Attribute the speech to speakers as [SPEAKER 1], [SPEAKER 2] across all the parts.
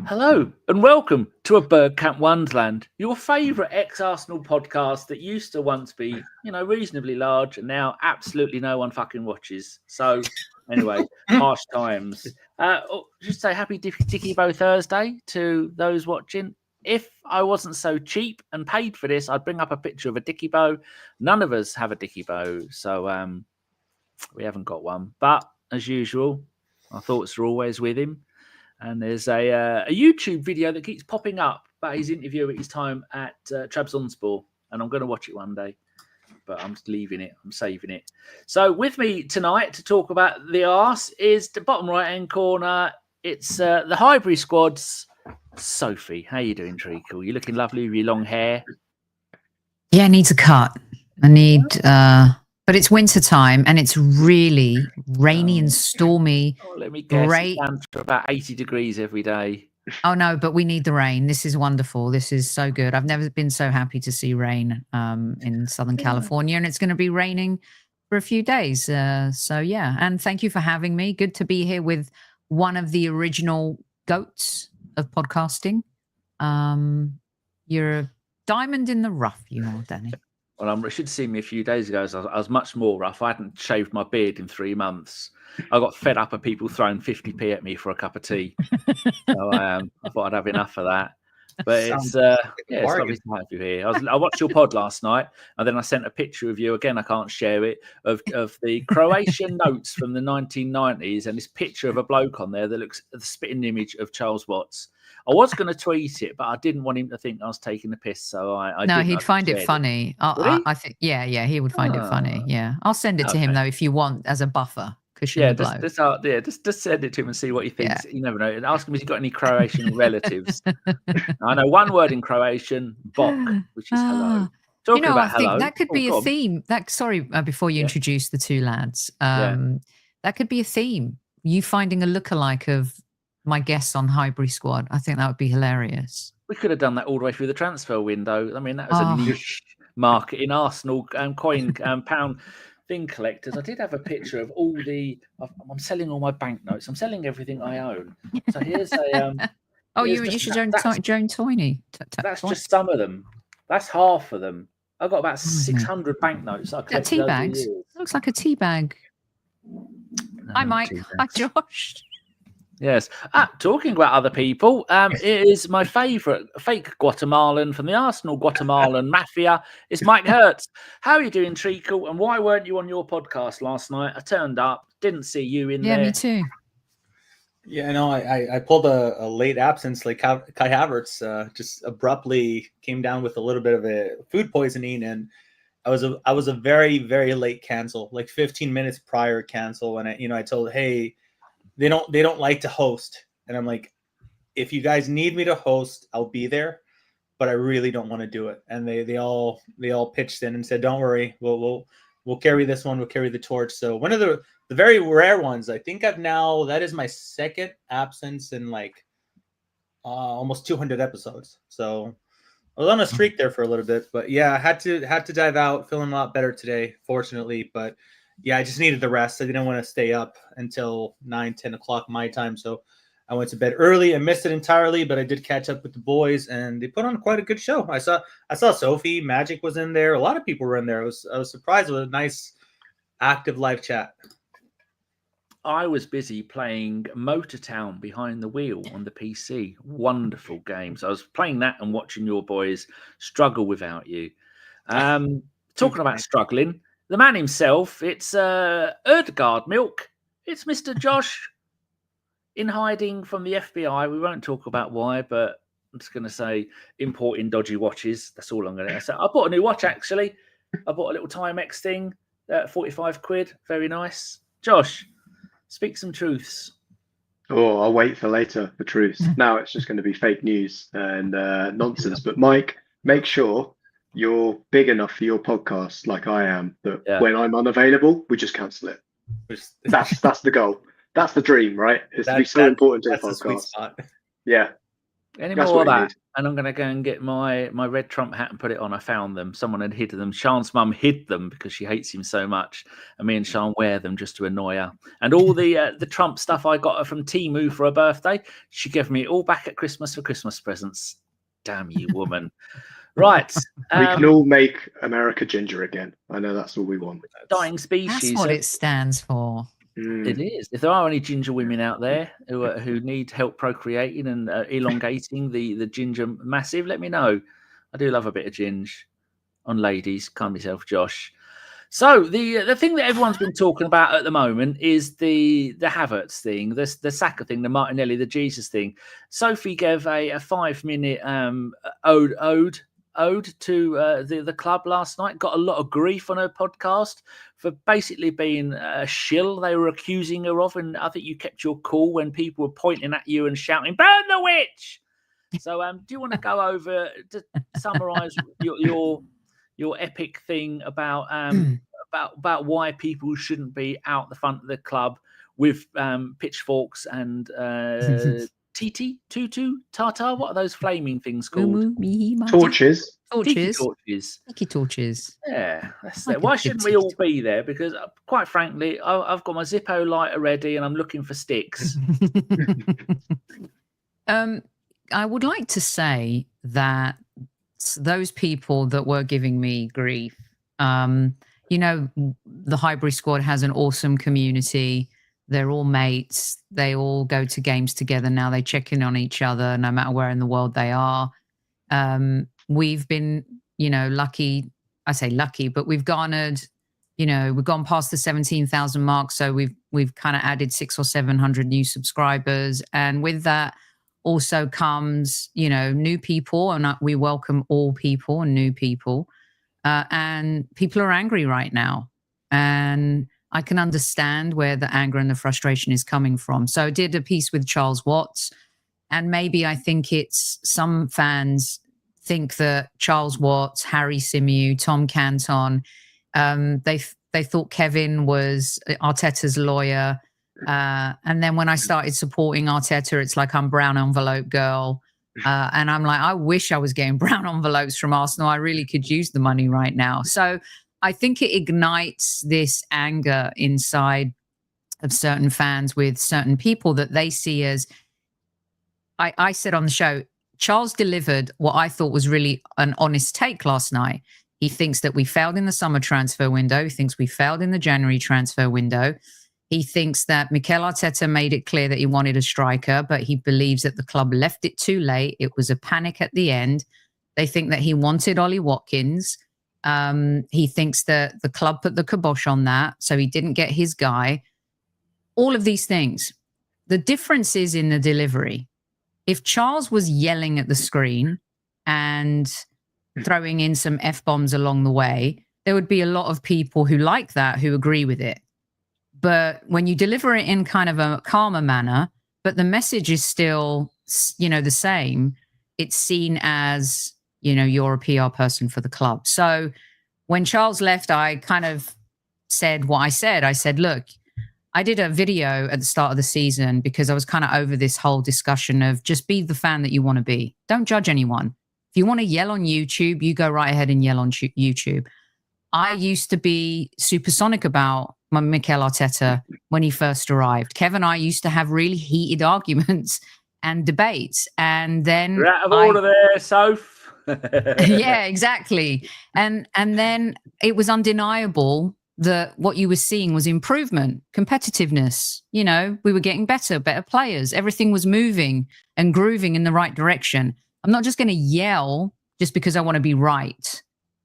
[SPEAKER 1] Hello and welcome to a Bergkamp Wonderland, your favourite ex-Arsenal podcast that used to once be, reasonably large and now absolutely no one fucking watches. So, anyway, harsh times. Just say happy Dicky Bow Thursday to those watching. If I wasn't so cheap and paid for this, I'd bring up a picture of a Dicky Bow. None of us have a Dicky Bow, so we haven't got one. But as usual, our thoughts are always with him. And there's a YouTube video that keeps popping up about his interview at his time at Trabzonspor. And I'm going to watch it one day. But I'm just leaving it. I'm saving it. So with me tonight to talk about the arse is the bottom right-hand corner. It's the Highbury squad's Sophie. How you doing, Treacle? You looking lovely with your long hair.
[SPEAKER 2] Yeah, it needs a cut. But it's winter time and it's really rainy and stormy.
[SPEAKER 1] Let me guess. Great. It's down to about 80 degrees every day.
[SPEAKER 2] Oh, no, but we need the rain. This is wonderful. This is so good. I've never been so happy to see rain in Southern California, and it's going to be raining for a few days. So, yeah. And thank you for having me. Good to be here with one of the original goats of podcasting. You're a diamond in the rough, you are, Danny.
[SPEAKER 1] Well, you should have seen me a few days ago. I was much more rough. I hadn't shaved my beard in 3 months. I got fed up of people throwing 50p at me for a cup of tea. So I thought I'd have enough of that. But it's lovely to have you here. I watched your pod last night, and then I sent a picture of you. Again, I can't share it, of the Croatian notes from the 1990s, and this picture of a bloke on there that looks the spitting image of Charles Watts. I was going to tweet it, but I didn't want him to think I was taking the piss. So I
[SPEAKER 2] no, he'd find it funny. I think, yeah, he would find it funny. Yeah, I'll send it to him though if you want as a buffer. Just send it to him and see what he thinks. Yeah. You never know. And ask him if he's got any Croatian relatives. I know one word in Croatian, bok, which is hello. Talking about I think that could be a theme. Before you introduce the two lads, that could be a theme. You finding a lookalike of my guests on Highbury squad. I think that would be hilarious.
[SPEAKER 1] We could have done that all the way through the transfer window. I mean, that was a niche market in Arsenal coin pound thing collectors. I did have a picture of all I'm selling all my banknotes. I'm selling everything I own. So here's a.
[SPEAKER 2] You should join Toyney.
[SPEAKER 1] That's just some of them. That's half of them. I've got about 600 banknotes.
[SPEAKER 2] Tea bags. Looks like a tea bag. Hi, Mike. Hi, Josh.
[SPEAKER 1] Yes. Talking about other people, it is my favourite fake Guatemalan from the Arsenal Guatemalan Mafia. It's Mike Herz. How are you doing, Treacle? And why weren't you on your podcast last night? I turned up, didn't see you in there.
[SPEAKER 2] Yeah, me too.
[SPEAKER 3] Yeah, no, I pulled a late absence like Kai Havertz just abruptly came down with a little bit of a food poisoning, and I was a very, very late cancel, like 15 minutes prior cancel when I told, hey, they don't like to host. And I'm like, if you guys need me to host, I'll be there, but I really don't want to do it. And they all pitched in and said, don't worry, we'll carry this one. We'll carry the torch. So one of the very rare ones, I think that is my second absence in like almost 200 episodes. So I was on a streak there for a little bit, but yeah, I had to dive out, feeling a lot better today, fortunately, but yeah, I just needed the rest. I didn't want to stay up until 9-10 o'clock my time. So I went to bed early. I missed it entirely, but I did catch up with the boys, and they put on quite a good show. I saw Sophie, Magic was in there. A lot of people were in there. I was surprised with a nice, active live chat.
[SPEAKER 1] I was busy playing Motor Town Behind the Wheel on the PC. Wonderful games. I was playing that and watching your boys struggle without you. Talking about struggling. The man himself, it's Erdgard Milk. It's Mr. Josh in hiding from the FBI. We won't talk about why, but I'm just going to say importing dodgy watches. That's all I'm going to say. I bought a new watch, actually. I bought a little Timex thing, 45 quid. Very nice. Josh, speak some truths.
[SPEAKER 4] Oh, I'll wait for later for truths. Now it's just going to be fake news and nonsense. But Mike, make sure you're big enough for your podcast, like I am, that when I'm unavailable, we just cancel it. That's the goal. That's the dream, right? It's to be so important to the podcast. Yeah.
[SPEAKER 1] Any more of that? And I'm going to go and get my red Trump hat and put it on. I found them. Someone had hidden them. Sean's mum hid them because she hates him so much. And me and Sean wear them just to annoy her. And all the Trump stuff I got her from Temu for her birthday, she gave me it all back at Christmas for Christmas presents. Damn you, woman. Right.
[SPEAKER 4] We can all make America ginger again. I know that's what we want.
[SPEAKER 1] Dying species.
[SPEAKER 2] That's what it stands for.
[SPEAKER 1] It is. If there are any ginger women out there who need help procreating and elongating the ginger massive, let me know. I do love a bit of ginge on ladies. Calm yourself, Josh. So the thing that everyone's been talking about at the moment is the Havertz thing, the Saka thing, the Martinelli, the Jesus thing. Sophie gave a 5-minute ode to the club last night. Got a lot of grief on her podcast for basically being a shill they were accusing her of, and I think you kept your cool when people were pointing at you and shouting "Burn the witch!" So do you want to go over to summarize your epic thing about why people shouldn't be out the front of the club with pitchforks and tutu, tartar? What are those flaming things called?
[SPEAKER 4] Torches.
[SPEAKER 2] Tiki torches.
[SPEAKER 1] Yeah, that's it. Why shouldn't we all be there? Because quite frankly, I've got my Zippo lighter ready and I'm looking for sticks.
[SPEAKER 2] I would like to say that those people that were giving me grief, the Highbury squad has an awesome community. They're all mates. They all go to games together now. They check in on each other no matter where in the world they are. We've been, lucky. I say lucky, but we've garnered, we've gone past the 17,000 mark. So we've kind of added 600 or 700 new subscribers. And with that also comes, new people. And we welcome all people and new people. And people are angry right now. And I can understand where the anger and the frustration is coming from. So I did a piece with Charles Watts, and maybe I think it's some fans think that Charles Watts, Harry Symeou, Tom Canton, they thought Kevin was Arteta's lawyer. And then when I started supporting Arteta, it's like I'm brown envelope girl. And I'm like, I wish I was getting brown envelopes from Arsenal. I really could use the money right now. So I think it ignites this anger inside of certain fans with certain people that they see as, I said on the show, Charles delivered what I thought was really an honest take last night. He thinks that we failed in the summer transfer window. He thinks we failed in the January transfer window. He thinks that Mikel Arteta made it clear that he wanted a striker, but he believes that the club left it too late. It was a panic at the end. They think that he wanted Ollie Watkins. He thinks that the club put the kibosh on that, so he didn't get his guy. All of these things. The difference is in the delivery. If Charles was yelling at the screen and throwing in some F-bombs along the way, there would be a lot of people who like that, who agree with it. But when you deliver it in kind of a calmer manner, but the message is still, the same, it's seen as, you're a PR person for the club. So when Charles left, I kind of said what I said. I said, look, I did a video at the start of the season because I was kind of over this whole discussion of just be the fan that you want to be. Don't judge anyone. If you want to yell on YouTube, you go right ahead and yell on YouTube. I used to be supersonic about Mikel Arteta when he first arrived. Kev and I used to have really heated arguments and debates. And then
[SPEAKER 1] you're out of order there, Soph.
[SPEAKER 2] Yeah, exactly. And then it was undeniable that what you were seeing was improvement, competitiveness. We were getting better players. Everything was moving and grooving in the right direction. I'm not just going to yell just because I want to be right.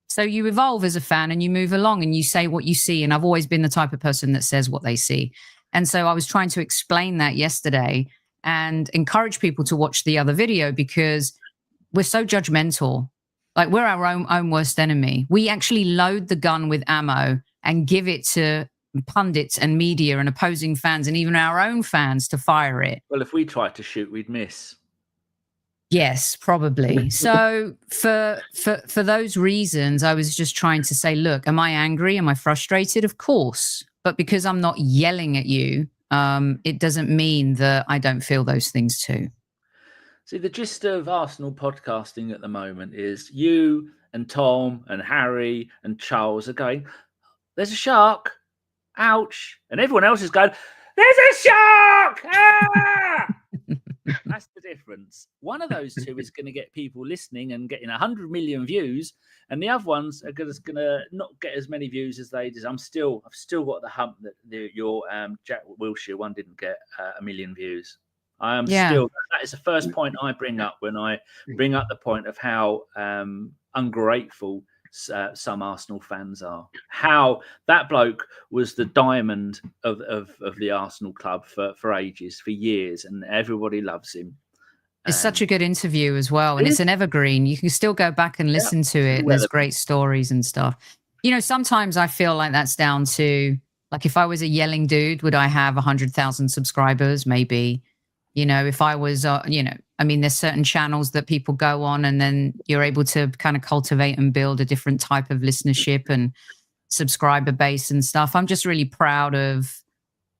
[SPEAKER 2] So you evolve as a fan and you move along and you say what you see. And I've always been the type of person that says what they see. And so I was trying to explain that yesterday and encourage people to watch the other video because we're so judgmental. Like we're our own worst enemy. We actually load the gun with ammo and give it to pundits and media and opposing fans and even our own fans to fire it.
[SPEAKER 1] Well, if we tried to shoot, we'd miss.
[SPEAKER 2] Yes, probably. So for those reasons, I was just trying to say, look, am I angry? Am I frustrated? Of course. But because I'm not yelling at you, it doesn't mean that I don't feel those things too.
[SPEAKER 1] See, the gist of Arsenal podcasting at the moment is you and Tom and Harry and Charles are going, there's a shark, ouch. And everyone else is going, there's a shark! Ah! That's the difference. One of those two is going to get people listening and getting 100 million views, and the other ones are just going to not get as many views as they did. I've still got the hump that your Jack Wilshere one didn't get 1 million views. I am still. That is the first point I bring up when I bring up the point of how ungrateful some Arsenal fans are. How that bloke was the diamond of the Arsenal club for ages, for years, and everybody loves him.
[SPEAKER 2] It's such a good interview as well, and it's an evergreen. You can still go back and listen to it. There's great stories and stuff. You know, sometimes I feel like that's down to, like, if I was a yelling dude, would I have 100,000 subscribers? Maybe. You know, if I was, I mean, there's certain channels that people go on and then you're able to kind of cultivate and build a different type of listenership and subscriber base and stuff. I'm just really proud of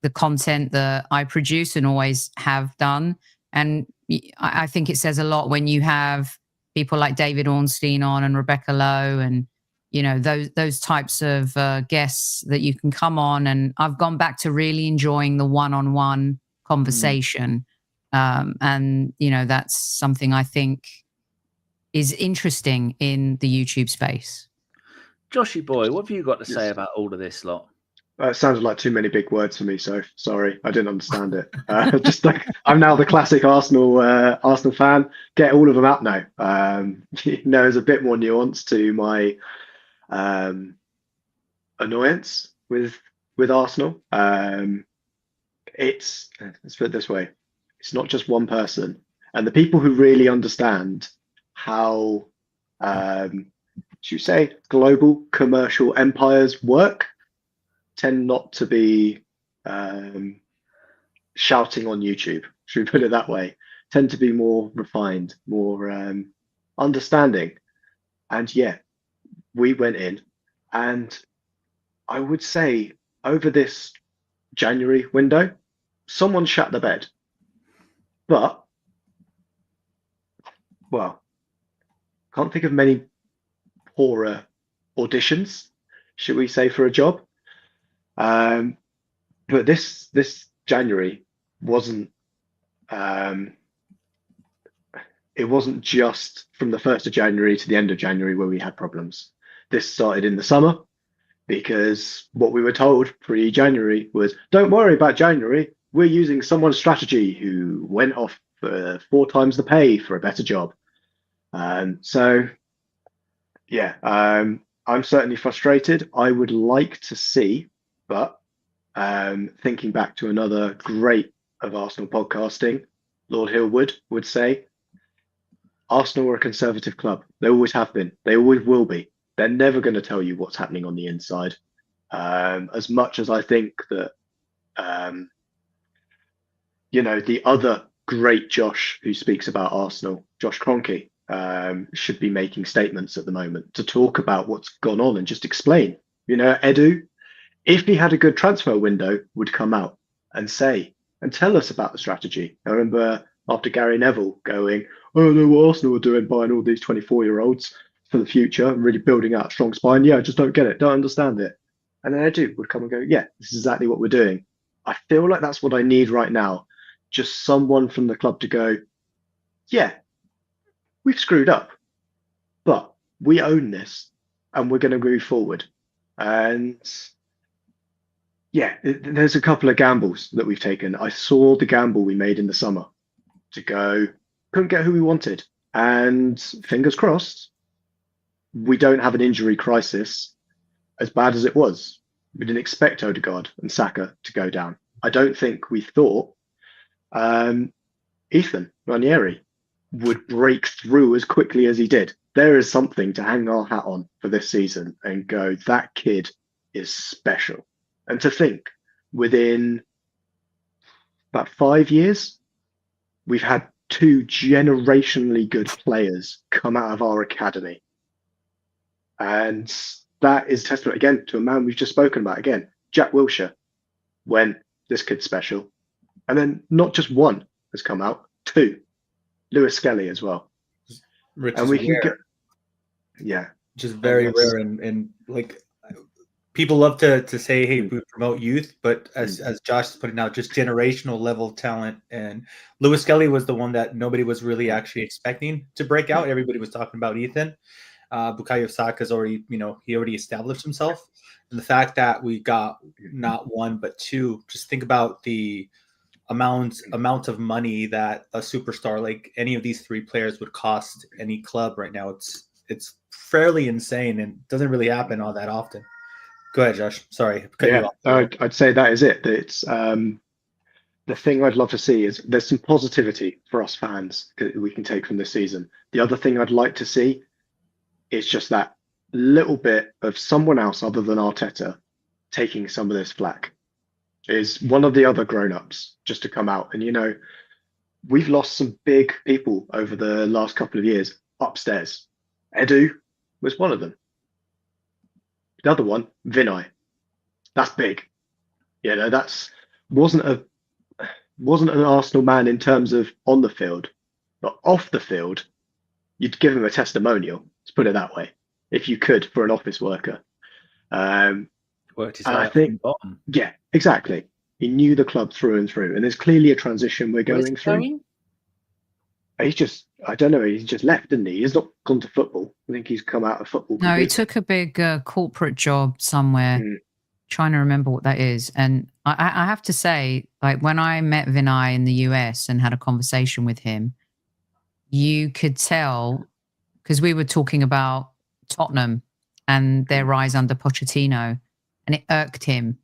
[SPEAKER 2] the content that I produce and always have done. And I think it says a lot when you have people like David Ornstein on and Rebecca Lowe and, you know, those types of guests that you can come on. And I've gone back to really enjoying the one-on-one conversation. And, you know, that's something I think is interesting in the YouTube space.
[SPEAKER 1] Joshy boy, what have you got to say about all of this lot?
[SPEAKER 4] It sounded like too many big words for me, so sorry, I didn't understand it. Just like I'm now the classic Arsenal fan. Get all of them out now. There's a bit more nuance to my annoyance with Arsenal. Let's put it this way. It's not just one person, and the people who really understand how, should you say, global commercial empires work tend not to be shouting on YouTube. Should we put it that way? Tend to be more refined, more understanding. And yeah, we went in, and I would say over this January window, someone shat the bed. But, well, can't think of many poorer auditions, should we say, for a job. But this January wasn't. It wasn't just from the 1st of January to the end of January where we had problems. This started in the summer, because what we were told pre-January was, don't worry about January. We're using someone's strategy who went off for 4 times the pay for a better job. So, yeah, I'm certainly frustrated. I would like to see, but thinking back to another great of Arsenal podcasting, Lord Hillwood would say, Arsenal are a conservative club. They always have been. They always will be. They're never going to tell you what's happening on the inside. As much as I think that, the other great Josh who speaks about Arsenal, Josh Kroenke, should be making statements at the moment to talk about what's gone on and just explain. Edu, if he had a good transfer window, would come out and say and tell us about the strategy. I remember after Gary Neville going, oh no, what Arsenal are doing, buying all these 24-year-olds for the future and really building out a strong spine. Yeah, I just don't get it, don't understand it. And then Edu would come and go, yeah, this is exactly what we're doing. I feel like that's what I need right now. Just someone from the club to go, yeah, we've screwed up, but we own this and we're going to move forward. And yeah, there's a couple of gambles that we've taken. I saw the gamble we made in the summer to go, couldn't get who we wanted. And fingers crossed, we don't have an injury crisis as bad as it was. We didn't expect Odegaard and Saka to go down. I don't think we thought Ethan Ranieri would break through as quickly as he did. There is something to hang our hat on for this season and go, that kid is special. And to think, within about 5 years, we've had 2 generationally good players come out of our academy. And that is testament, again, to a man we've just spoken about. Again, Jack Wilshere, when this kid's special. And then not just 1 has come out, 2. Lewis Skelly as well.
[SPEAKER 3] And we can get, just very rare. And like, people love to say, hey, we promote youth, but as Josh is putting out, just generational level talent. And Lewis Skelly was the one that nobody was really actually expecting to break out. Everybody was talking about Ethan. Bukayo Saka's already, he already established himself. And the fact that we got not one, but two, just think about the amount of money that a superstar like any of these three players would cost any club right now. It's fairly insane and doesn't really happen all that often. Go ahead, Josh. Sorry.
[SPEAKER 4] I'd say that is it. It's the thing I'd love to see is there's some positivity for us fans that we can take from this season. The other thing I'd like to see is just that little bit of someone else other than Arteta taking some of this flack. Is one of the other grown-ups just to come out. And, we've lost some big people over the last couple of years upstairs. Edu was one of them. The other one, Vinay. That's big. That's wasn't an Arsenal man in terms of on the field, but off the field, you'd give him a testimonial. Let's put it that way, if you could, for an office worker.
[SPEAKER 1] Worked his way up from the bottom.
[SPEAKER 4] Yeah, exactly. He knew the club through and through, and there's clearly a transition we're going through. He's just, I don't know, he's just left, didn't he? He's not gone to football. I think he's come out of football.
[SPEAKER 2] No, he took a big corporate job somewhere. Trying to remember what that is. And I have to say, like, when I met Vinay in the US and had a conversation with him, you could tell, because we were talking about Tottenham and their rise under Pochettino, and it irked him.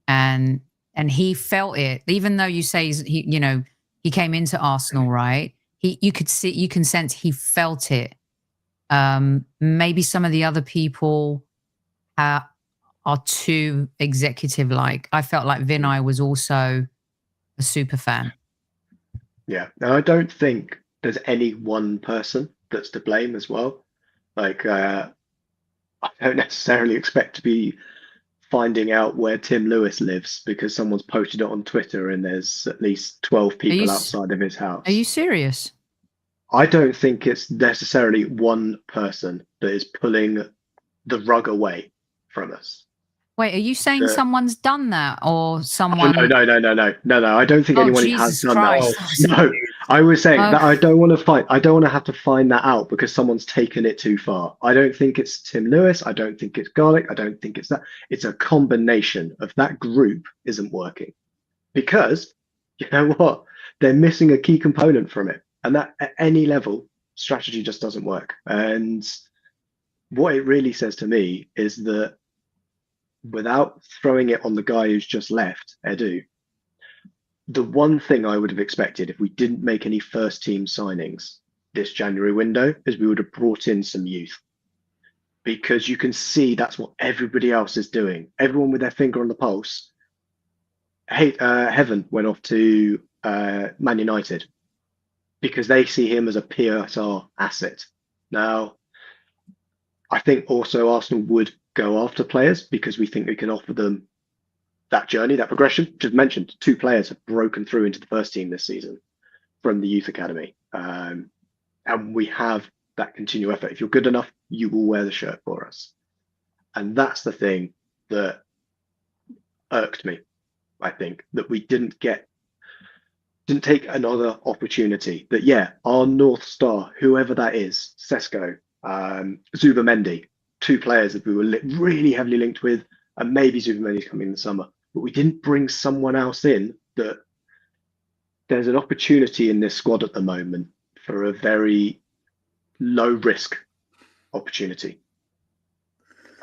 [SPEAKER 2] And he felt it, even though you say he came into Arsenal, right? You can sense he felt it. Maybe some of the other people are too executive-like. I felt like Vinay was also a super fan.
[SPEAKER 4] Yeah, now I don't think there's any one person that's to blame as well. Like, I don't necessarily expect to be finding out where Tim Lewis lives because someone's posted it on Twitter and there's at least 12 people outside of his house.
[SPEAKER 2] Are you serious?
[SPEAKER 4] I don't think it's necessarily one person that is pulling the rug away from us.
[SPEAKER 2] Wait, are you saying someone's done that or someone?
[SPEAKER 4] Oh, no. I don't think anyone has done
[SPEAKER 2] Christ.
[SPEAKER 4] that. No, I was saying that I don't want to have to find that out because someone's taken it too far. I don't think it's Tim Lewis. I don't think it's Garlic. I don't think it's that. It's a combination of that group isn't working because you know what? They're missing a key component from it. And that at any level, strategy just doesn't work. And what it really says to me is that without throwing it on the guy who's just left, Edu, the one thing I would have expected if we didn't make any first team signings this January window is we would have brought in some youth. Because you can see that's what everybody else is doing. Everyone with their finger on the pulse. Heaven went off to Man United because they see him as a PSR asset. Now, I think also Arsenal would go after players because we think we can offer them that journey, that progression. Just mentioned, 2 players have broken through into the first team this season from the youth academy. And we have that continual effort. If you're good enough, you will wear the shirt for us. And that's the thing that irked me, I think, that we didn't take another opportunity. That, our North Star, whoever that is, Sesko, Zubamendi, 2 players that we were really heavily linked with, and maybe Zubamendi's coming in the summer. But we didn't bring someone else in. That there's an opportunity in this squad at the moment for a very low risk opportunity.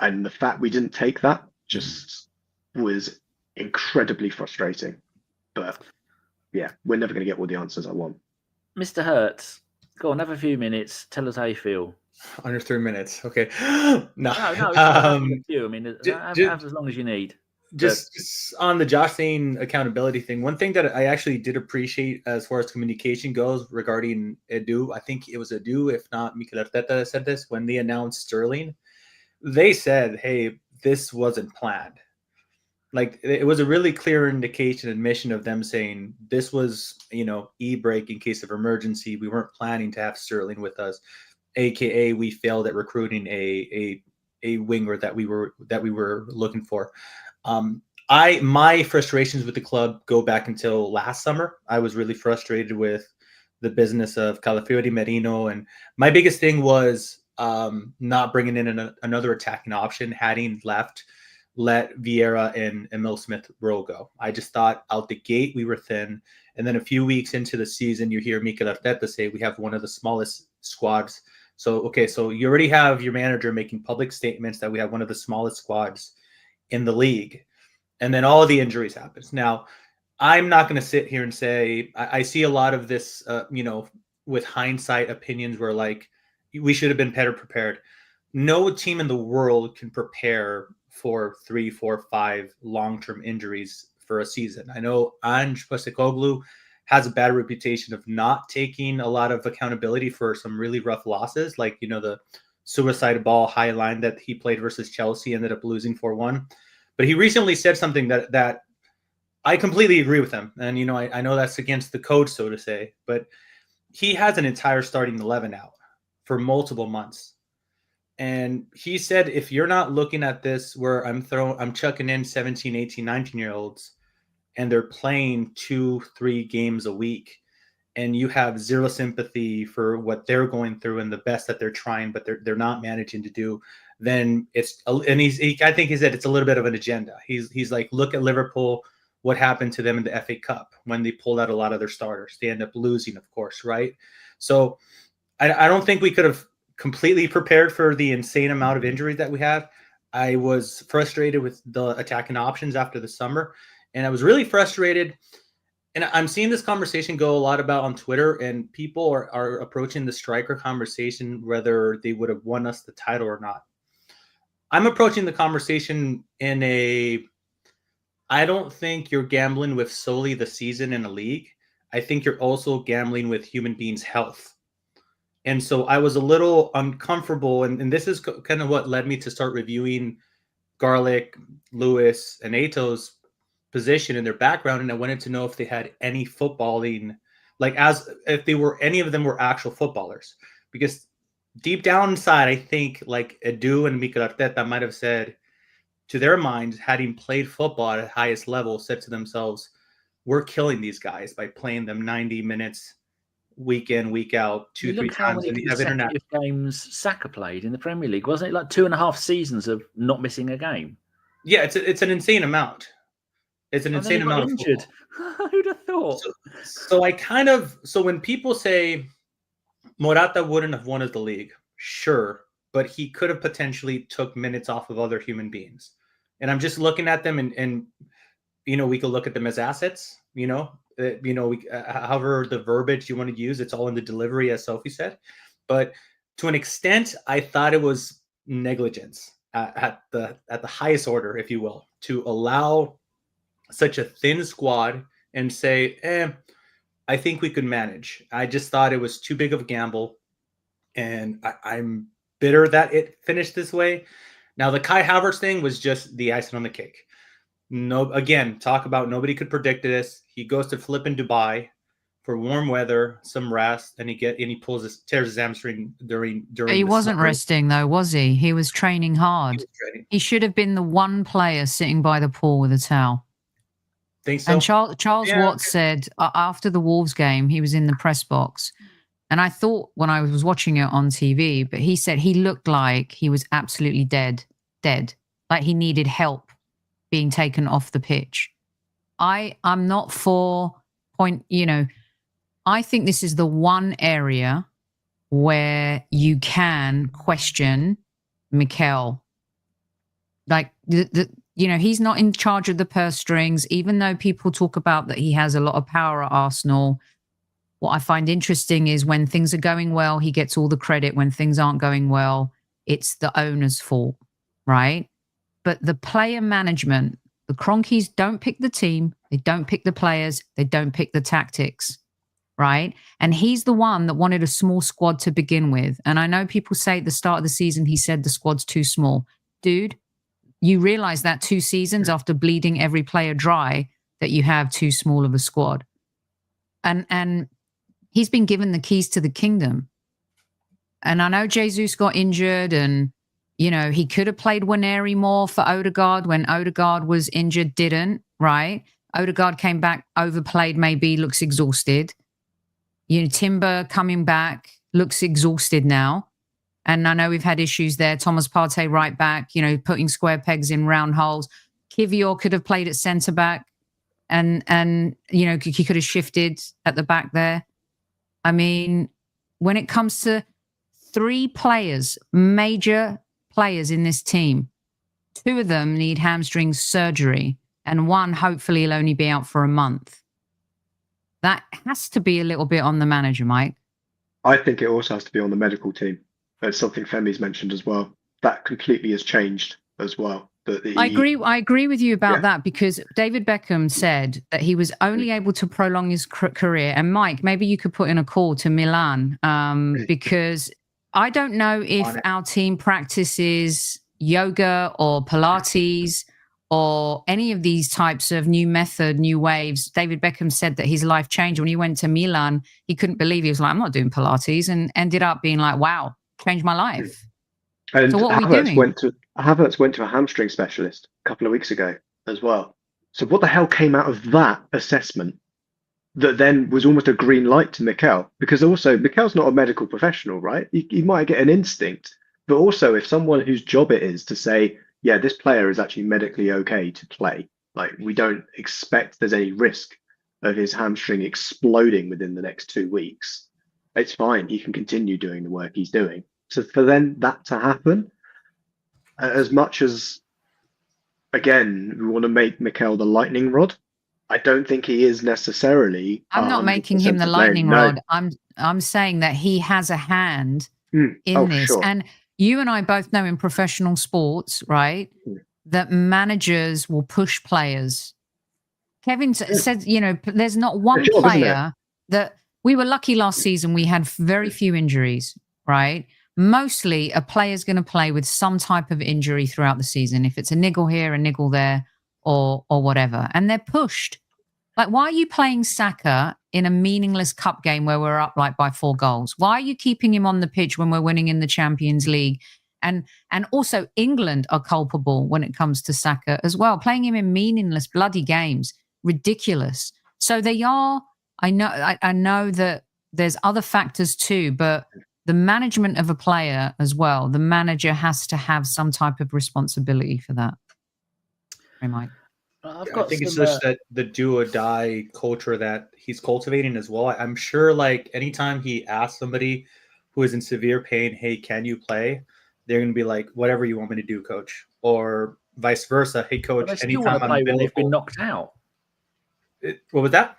[SPEAKER 4] And the fact we didn't take that just was incredibly frustrating. But yeah, we're never going to get all the answers I want.
[SPEAKER 1] Mr. Hertz, go on, have a few minutes. Tell us how you feel.
[SPEAKER 3] Under 3 minutes. Okay. No.
[SPEAKER 1] A few. I mean, have as long as you need.
[SPEAKER 3] Just on the Josh saying accountability thing, one thing that I actually did appreciate as far as communication goes regarding Edu, I think it was Edu, if not Mikel Arteta said this, when they announced Sterling, they said, hey, this wasn't planned. like it was a really clear indication, admission of them saying this was, e-break in case of emergency. We weren't planning to have Sterling with us, aka we failed at recruiting a winger that we were looking for. My frustrations with the club go back until last summer. I was really frustrated with the business of Calafiori, Merino, and my biggest thing was not bringing in another attacking option. Having let Vieira and Emil Smith-Rowe go. I just thought out the gate we were thin, and then a few weeks into the season, you hear Mikel Arteta say we have one of the smallest squads. So you already have your manager making public statements that we have one of the smallest squads in the league, and then all of the injuries happens. Now, I'm not going to sit here and say I see a lot of this, with hindsight opinions where like we should have been better prepared. No team in the world can prepare for 3, 4, 5 long-term injuries for a season. I know Ange Postecoglou has a bad reputation of not taking a lot of accountability for some really rough losses, like the suicide ball high line that he played versus Chelsea, ended up losing 4-1. But he recently said something that I completely agree with him. And, I know that's against the code, so to say, but he has an entire starting 11 out for multiple months. And he said, if you're not looking at this where I'm chucking in 17, 18, 19-year-olds and they're playing 2-3 games a week and you have zero sympathy for what they're going through and the best that they're trying, but they're not managing to do, then I think he said it's a little bit of an agenda. He's like, look at Liverpool, what happened to them in the FA Cup when they pulled out a lot of their starters. They end up losing, of course, right? So I don't think we could have completely prepared for the insane amount of injuries that we have. I was frustrated with the attacking options after the summer, and I was really frustrated. And I'm seeing this conversation go a lot about on Twitter, and people are approaching the striker conversation whether they would have won us the title or not. I'm approaching the conversation I don't think you're gambling with solely the season in a league. I think you're also gambling with human beings' health. And so I was a little uncomfortable, and this is kind of what led me to start reviewing Garlic, Lewis, and Eto's position and their background, and I wanted to know if they had any footballing, if any of them were actual footballers. Because deep down inside, I think like Edu and Mikel Arteta might have said to their minds, having played football at the highest level, said to themselves, we're killing these guys by playing them 90 minutes week in, week out, 2-3 times.
[SPEAKER 1] And you have consecutive games Saka played in the Premier League, wasn't it? Like 2.5 seasons of not missing a game.
[SPEAKER 3] Yeah, it's an insane amount. It's an insane amount of injured.
[SPEAKER 1] Who'd have thought?
[SPEAKER 3] So when people say Morata wouldn't have won the league, sure, but he could have potentially took minutes off of other human beings. And I'm just looking at them and we could look at them as assets, however the verbiage you want to use, it's all in the delivery, as Sophie said. But to an extent, I thought it was negligence at the highest order, if you will, to allow such a thin squad and say, I think we could manage. I just thought it was too big of a gamble, and I'm bitter that it finished this way. Now, the Kai Havertz thing was just the icing on the cake. No, again, talk about nobody could predict this. He goes to flipping Dubai for warm weather, some rest, and he tears his hamstring during.
[SPEAKER 2] He wasn't summer. Resting though, was he? He was training hard. He should have been the one player sitting by the pool with a towel.
[SPEAKER 3] Think so?
[SPEAKER 2] And Charles Watts said after the Wolves game, he was in the press box, and I thought when I was watching it on TV, but he said he looked like he was absolutely dead, like he needed help being taken off the pitch. I'm not for point, I think this is the one area where you can question Mikel. Like he's not in charge of the purse strings, even though people talk about that he has a lot of power at Arsenal. What I find interesting is when things are going well, he gets all the credit. When things aren't going well, it's the owner's fault, right? But the player management, the Cronkies don't pick the team. They don't pick the players. They don't pick the tactics, right? And he's the one that wanted a small squad to begin with. And I know people say at the start of the season, he said the squad's too small. Dude, you realize that 2 seasons after bleeding every player dry that you have too small of a squad. And he's been given the keys to the kingdom. And I know Jesus got injured and, you know, he could have played Waneri more for Odegaard when Odegaard was injured, didn't, right? Odegaard came back, overplayed maybe, looks exhausted. You know, Timber coming back, looks exhausted now. And I know we've had issues there. Thomas Partey right back, you know, putting square pegs in round holes. Kivior could have played at centre-back and you know, he could have shifted at the back there. I mean, when it comes to 3 players, major players in this team, 2 of them need hamstring surgery and 1 hopefully will only be out for a month. That has to be a little bit on the manager, Mike.
[SPEAKER 4] I think it also has to be on the medical team. That's something Femi's mentioned as well. That completely has changed as well.
[SPEAKER 2] I agree with you about that, because David Beckham said that he was only able to prolong his career. And Mike, maybe you could put in a call to Milan, because I don't know if our team practices yoga or Pilates or any of these types of new method, new waves. David Beckham said that his life changed when he went to Milan. He couldn't believe he was like, I'm not doing Pilates, and ended up being like, wow, changed my life.
[SPEAKER 4] And
[SPEAKER 2] so what are we doing?
[SPEAKER 4] Havertz went to a hamstring specialist a couple of weeks ago as well. So what the hell came out of that assessment that then was almost a green light to Mikel? Because also Mikel's not a medical professional, right? He might get an instinct, but also if someone whose job it is to say, yeah, this player is actually medically okay to play, like we don't expect there's any risk of his hamstring exploding within the next 2 weeks, it's fine. He can continue doing the work he's doing. So for then that to happen, as much as, again, we want to make Mikel the lightning rod, I don't think he is necessarily.
[SPEAKER 2] I'm not making him the lightning rod. I'm saying that he has a hand in this.
[SPEAKER 4] Sure.
[SPEAKER 2] And you and I both know in professional sports, right, that managers will push players. Kevin said, you know, there's not one player that we were lucky last season. We had very few injuries, right? Mostly a player's going to play with some type of injury throughout the season. If it's a niggle here, a niggle there, or whatever. And they're pushed. Like, why are you playing Saka in a meaningless cup game where we're up like by 4 goals? Why are you keeping him on the pitch when we're winning in the Champions League? And also England are culpable when it comes to Saka as well. Playing him in meaningless bloody games. Ridiculous. So they are, I know that there's other factors too, but the management of a player as well, the manager has to have some type of responsibility for that. Hey, Mike.
[SPEAKER 3] I think it's just that the do or die culture that he's cultivating as well. I'm sure like anytime he asks somebody who is in severe pain, hey, can you play? They're going to be like, whatever you want me to do, coach. Or vice versa. Hey, coach, anytime I'm
[SPEAKER 1] when they've been knocked out.
[SPEAKER 3] What was that?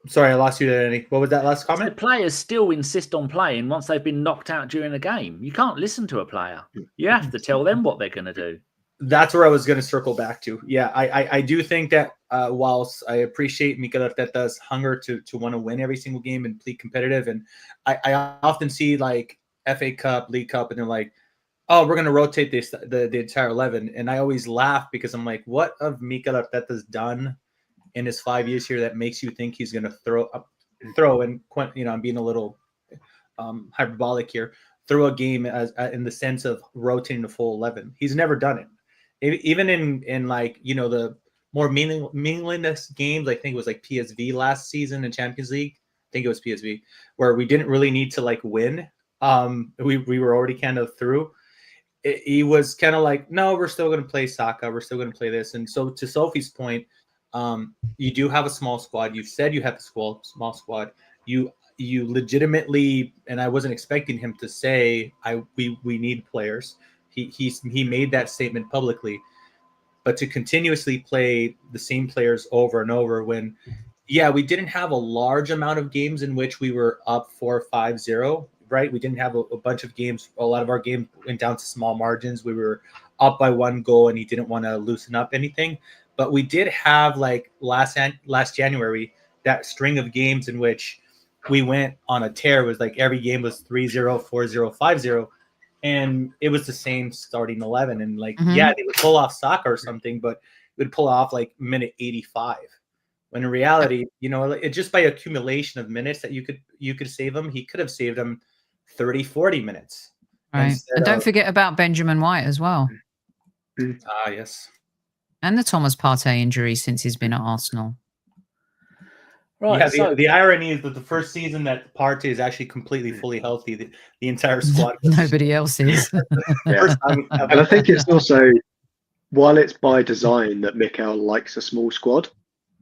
[SPEAKER 3] Sorry, I lost you there, Annie. What was that last comment?
[SPEAKER 1] The players still insist on playing once they've been knocked out during a game. You can't listen to a player. You have to tell them what they're going to do.
[SPEAKER 3] That's where I was going to circle back to. Yeah, I do think that whilst I appreciate Mikel Arteta's hunger to want to win every single game and play competitive, and I often see like FA Cup, League Cup, and they're like, oh, we're going to rotate the entire 11. And I always laugh because I'm like, what have Mikel Arteta's done in his 5 years here that makes you think he's going to throw and, you know, I'm being a little hyperbolic here, throw a game as in the sense of rotating the full 11. He's never done it. Even in like, you know, the more meaningless games, I think it was like PSV last season in Champions League. I think it was PSV, where we didn't really need to like win. We were already kind of through. He was kind of like, no, we're still going to play Saka. We're still going to play this. And so to Sophie's point, you do have a small squad. You said you have a small squad. You legitimately, and I wasn't expecting him to say, we need players. He made that statement publicly, but to continuously play the same players over and over when, yeah, we didn't have a large amount of games in which we were up 4-5-0, right? We didn't have a bunch of games. A lot of our games went down to small margins. We were up by 1 goal and he didn't want to loosen up anything. But we did have like last January, that string of games in which we went on a tear. It was like every game was 3-0, 4-0, 5-0. and it was the same starting 11. And like, yeah, they would pull off Saka or something, but it would pull off like minute 85. When in reality, you know, it just by accumulation of minutes that you could save him, he could have saved him 30, 40 minutes.
[SPEAKER 2] Right. And don't forget about Benjamin White as well.
[SPEAKER 3] Yes.
[SPEAKER 2] And the Thomas Partey injury since he's been at Arsenal.
[SPEAKER 3] Right. Yeah, so the irony is that the first season that Partey is actually completely fully healthy, the entire squad.
[SPEAKER 2] Nobody else is.
[SPEAKER 4] And I think it's also, while it's by design that Mikel likes a small squad,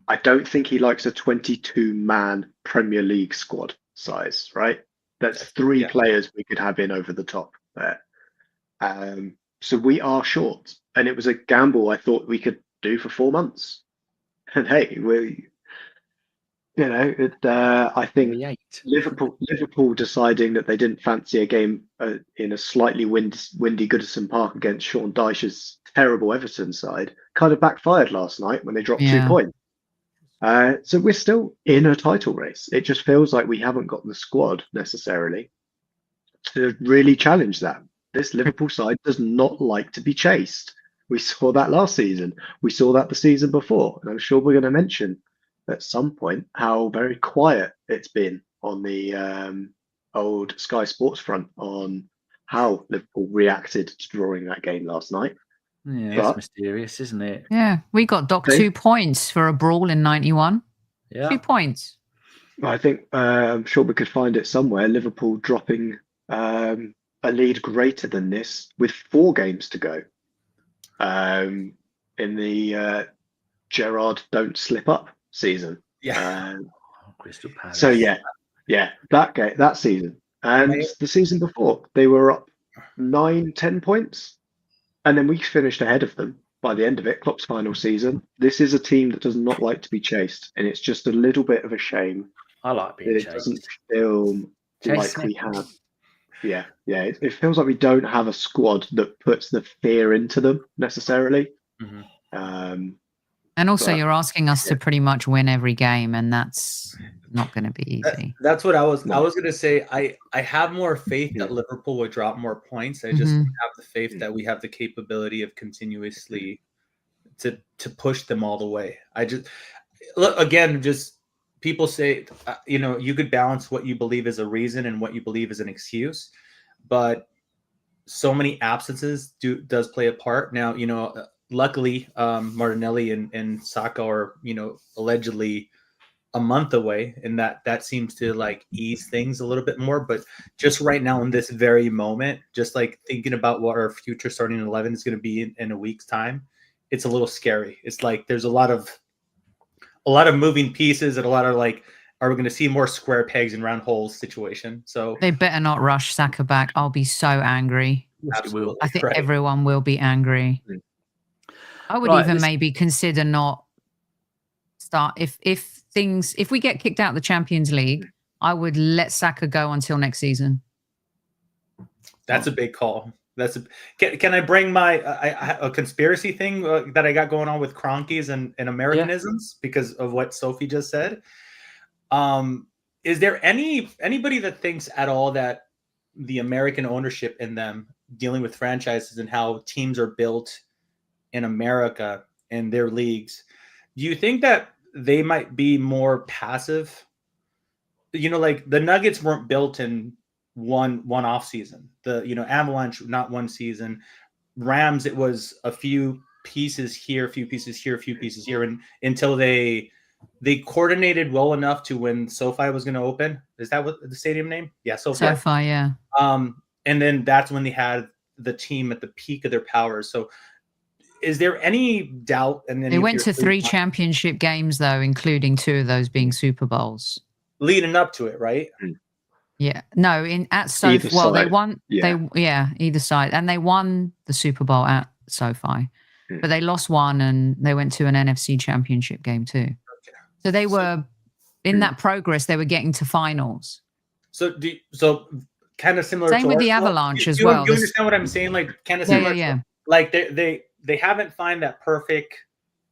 [SPEAKER 4] I don't think he likes a 22-man Premier League squad size, right? That's 3 players we could have in over the top there. So we are short. And it was a gamble I thought we could do for 4 months. And hey, I think Liverpool deciding that they didn't fancy a game in a slightly windy Goodison Park against Sean Dyche's terrible Everton side kind of backfired last night when they dropped 2 points. So we're still in a title race. It just feels like we haven't got the squad necessarily to really challenge that. This Liverpool side does not like to be chased. We saw that last season. We saw that the season before. And I'm sure we're going to mention at some point how very quiet it's been on the old Sky Sports front on how Liverpool reacted to drawing that game last night.
[SPEAKER 1] Yeah, it's mysterious, isn't it?
[SPEAKER 2] Yeah, we got docked 2 points for a brawl in 91. Yeah. 2 points.
[SPEAKER 4] I think I'm sure we could find it somewhere. Liverpool dropping a lead greater than this with 4 games to go in the Gerrard don't slip up season.
[SPEAKER 1] Crystal Palace.
[SPEAKER 4] So that season and the season before they were up 9-10 points, and then we finished ahead of them by the end of it. Klopp's final season. This is a team that does not like to be chased, and it's just a little bit of a shame.
[SPEAKER 1] I like being chased.
[SPEAKER 4] It doesn't feel like we have. Yeah. It feels like we don't have a squad that puts the fear into them necessarily.
[SPEAKER 2] And also, you're asking us to pretty much win every game, and that's not going to be easy.
[SPEAKER 3] That's what I was going to say. I have more faith that Liverpool would drop more points. I just have the faith that we have the capability of continuously to push them all the way. I just look again. Just people say, you could balance what you believe is a reason and what you believe is an excuse, but so many absences does play a part. Now, luckily, Martinelli and Saka are, allegedly a month away, and that seems to like ease things a little bit more. But just right now in this very moment, just like thinking about what our future starting 11 is going to be in a week's time, it's a little scary. It's like there's a lot of moving pieces and a lot of like, are we going to see more square pegs and round holes situation? So
[SPEAKER 2] they better not rush Saka back. I'll be so angry.
[SPEAKER 3] Absolutely.
[SPEAKER 2] I think everyone will be angry. I would even maybe consider not start if we get kicked out of the Champions League, I would let Saka go until next season.
[SPEAKER 3] That's a big call. Can I bring my a conspiracy thing that I got going on with Cronkies and Americanisms because of what Sophie just said? Is there anybody that thinks at all that the American ownership in them dealing with franchises and how teams are built in America and their leagues, do you think that they might be more passive? Like the Nuggets weren't built in one off season. The Avalanche, not one season. Rams, it was a few pieces here, a few pieces here, a few pieces here, and until they coordinated well enough to when SoFi was going to open. Is that what the stadium name? Yeah, SoFi,
[SPEAKER 2] yeah.
[SPEAKER 3] And then that's when they had the team at the peak of their powers. So is there any doubt? And then
[SPEAKER 2] they went to 3 championship games, though, including 2 of those being Super Bowls.
[SPEAKER 3] Leading up to it, right?
[SPEAKER 2] Yeah. No, at SoFi. Well, they won. Either side. And they won the Super Bowl at SoFi. But they lost one and they went to an NFC championship game too. Okay. So they were in that progress, they were getting to finals.
[SPEAKER 3] So kind of similar.
[SPEAKER 2] Same with the Avalanche as well.
[SPEAKER 3] You understand what I'm saying? Like kind of similar.
[SPEAKER 2] Yeah.
[SPEAKER 3] Like they haven't found that perfect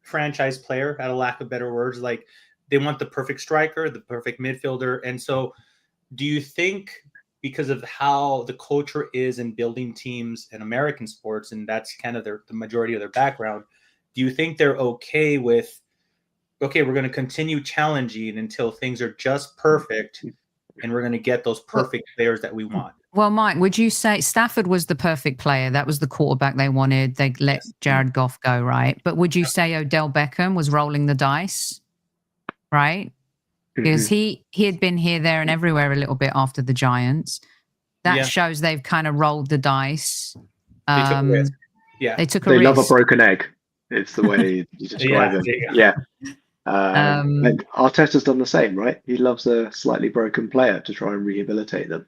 [SPEAKER 3] franchise player, out of lack of better words. Like they want the perfect striker, the perfect midfielder. And so do you think because of how the culture is in building teams in American sports, and that's kind of the majority of their background, do you think they're okay with, okay, we're going to continue challenging until things are just perfect, and we're going to get those perfect players that we want?
[SPEAKER 2] Well, Mike, would you say Stafford was the perfect player? That was the quarterback they wanted. They let Jared Goff go, right? But would you say Odell Beckham was rolling the dice, right? Because he had been here, there, and everywhere a little bit after the Giants. That shows they've kind of rolled the dice.
[SPEAKER 3] They took a risk.
[SPEAKER 2] They took a
[SPEAKER 4] risk.
[SPEAKER 2] They
[SPEAKER 4] love a broken egg. It's the way you describe it. Yeah. And Arteta's done the same, right? He loves a slightly broken player to try and rehabilitate them.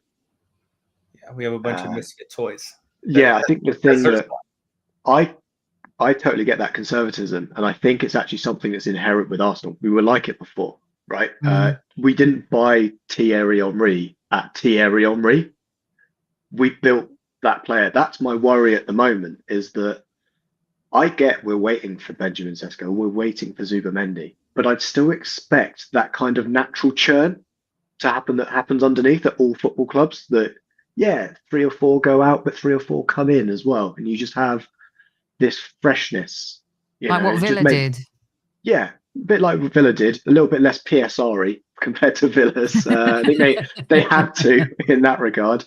[SPEAKER 3] Yeah, we have a bunch of misfit toys.
[SPEAKER 4] I think the thing that I totally get that conservatism, and I think it's actually something that's inherent with Arsenal. We were like it before, right? We didn't buy Thierry Henry at Thierry Henry. We built that player. That's my worry at the moment, is that I get we're waiting for Benjamin Sesko, we're waiting for Zubamendi, but I'd still expect that kind of natural churn to happen that happens underneath at all football clubs, that 3 or 4 go out, but 3 or 4 come in as well. And you just have this freshness.
[SPEAKER 2] Like what Villa did.
[SPEAKER 4] Yeah, a bit like what Villa did, a little bit less PSR-y compared to Villa's. I think they had to in that regard.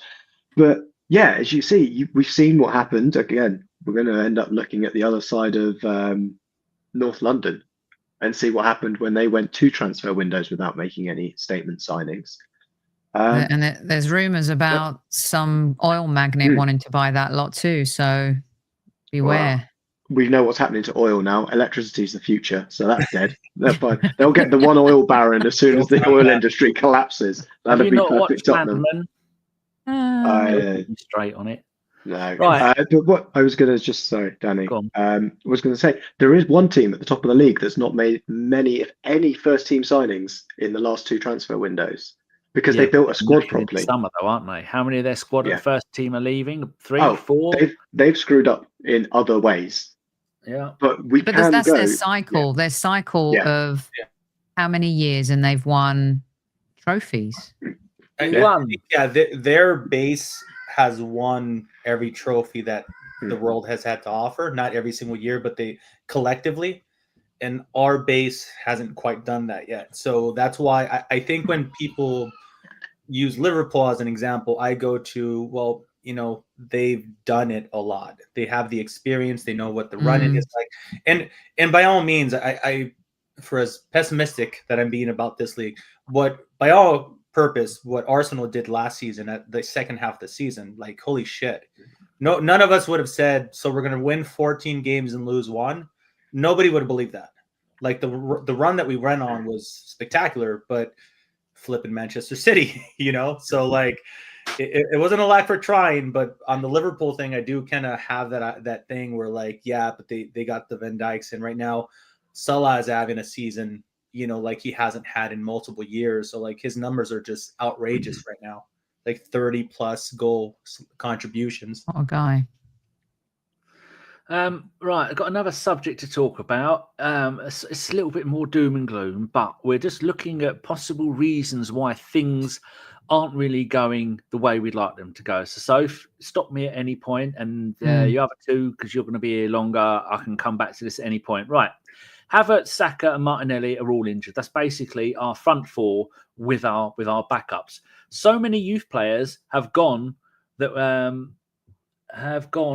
[SPEAKER 4] But yeah, as you see, we've seen what happened. Again, we're going to end up looking at the other side of North London and see what happened when they went 2 transfer windows without making any statement signings.
[SPEAKER 2] And there's rumours about some oil magnate wanting to buy that lot too. So beware.
[SPEAKER 4] Well, we know what's happening to oil now. Electricity is the future, so that's dead. They're fine. They'll get the one oil baron as soon as the oil industry collapses. That'll be perfect.
[SPEAKER 1] Straight on it.
[SPEAKER 4] No.
[SPEAKER 1] Right.
[SPEAKER 4] But what I was going to sorry, Danny. I was going to say, there is one team at the top of the league that's not made many, if any, first-team signings in the last 2 transfer windows. Because they built a squad properly.
[SPEAKER 1] Summer though, aren't they? How many of their squad at the first team are leaving? 3, 4?
[SPEAKER 4] They've screwed up in other ways.
[SPEAKER 1] Yeah.
[SPEAKER 4] But
[SPEAKER 2] that's their cycle. Their cycle of how many years, and they've won trophies.
[SPEAKER 3] Their base has won every trophy that the world has had to offer. Not every single year, but they collectively. And our base hasn't quite done that yet. So that's why I think when people use Liverpool as an example, I go to, well, they've done it a lot. They have the experience. They know what the running is like. And by all means, I for as pessimistic that I'm being about this league, what Arsenal did last season at the second half of the season, like, holy shit. No, none of us would have said, so we're going to win 14 games and lose 1. Nobody would have believed that. Like the run that we ran on was spectacular, but flipping Manchester City, So like it wasn't a lack for trying, but on the Liverpool thing, I do kind of have that thing where like, but they got the Van Dijks, and right now Salah is having a season, like he hasn't had in multiple years. So like his numbers are just outrageous right now, like 30+ goal contributions.
[SPEAKER 2] Oh, guy.
[SPEAKER 1] Right, I've got another subject to talk about. It's a little bit more doom and gloom, but we're just looking at possible reasons why things aren't really going the way we'd like them to go. So, Soph, stop me at any point, and you other two, because you're going to be here longer, I can come back to this at any point. Right, Havertz, Saka, and Martinelli are all injured. That's basically our front 4 with our backups. So many youth players have gone that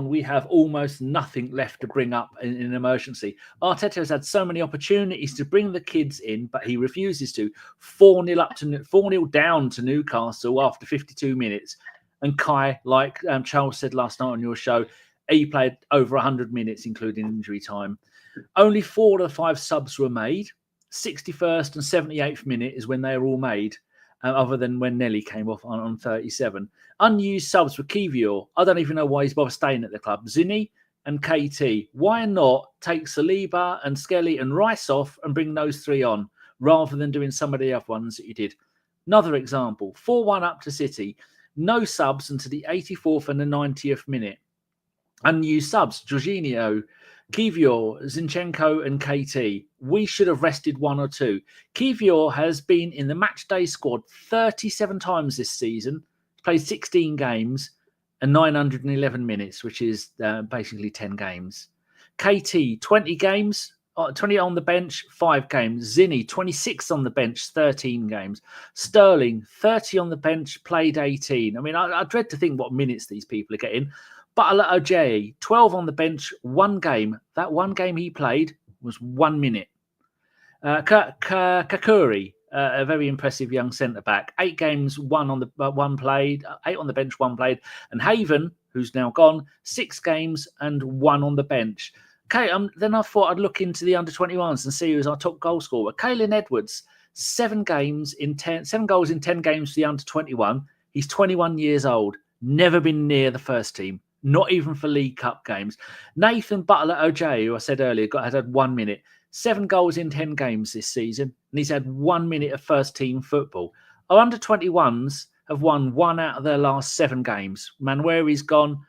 [SPEAKER 1] we have almost nothing left to bring up in an emergency. Arteta has had so many opportunities to bring the kids in, but he refuses to. 4-0 down to Newcastle after 52 minutes. And Kai, like Charles said last night on your show, he played over 100 minutes, including injury time. Only 4 of the 5 subs were made. 61st and 78th minute is when they were all made. Other than when Nelly came off on 37. Unused subs for Kivior. I don't even know why he's bothered staying at the club. Zinni and KT. Why not take Saliba and Skelly and Rice off and bring those 3 on, rather than doing some of the other ones that you did? Another example, 4-1 up to City. No subs until the 84th and the 90th minute. Unused subs, Jorginho, Kivior, Zinchenko and KT. We should have rested 1 or 2. Kivior has been in the match day squad 37 times this season, played 16 games and 911 minutes, which is basically 10 games. KT, 20 games, 20 on the bench, 5 games. Zinni, 26 on the bench, 13 games. Sterling, 30 on the bench, played 18. I mean, I dread to think what minutes these people are getting. Butler Ojayi, 12 on the bench, 1 game. That 1 game he played was 1 minute. Kakuri, a very impressive young centre-back. 8 games, 1 played, 8 on the bench, 1 played. And Haven, who's now gone, 6 games and 1 on the bench. Okay, then I thought I'd look into the under-21s and see who's our top goal scorer. Caelan Edwards, 7 goals in 10 games for the under-21. He's 21 years old, never been near the first team, not even for League Cup games. Nathan Butler Ojayi, who I said earlier, has had 1 minute. 7 goals in 10 games this season, and he's had 1 minute of first-team football. Our under-21s have won 1 out of their last 7 games. Manweri's gone.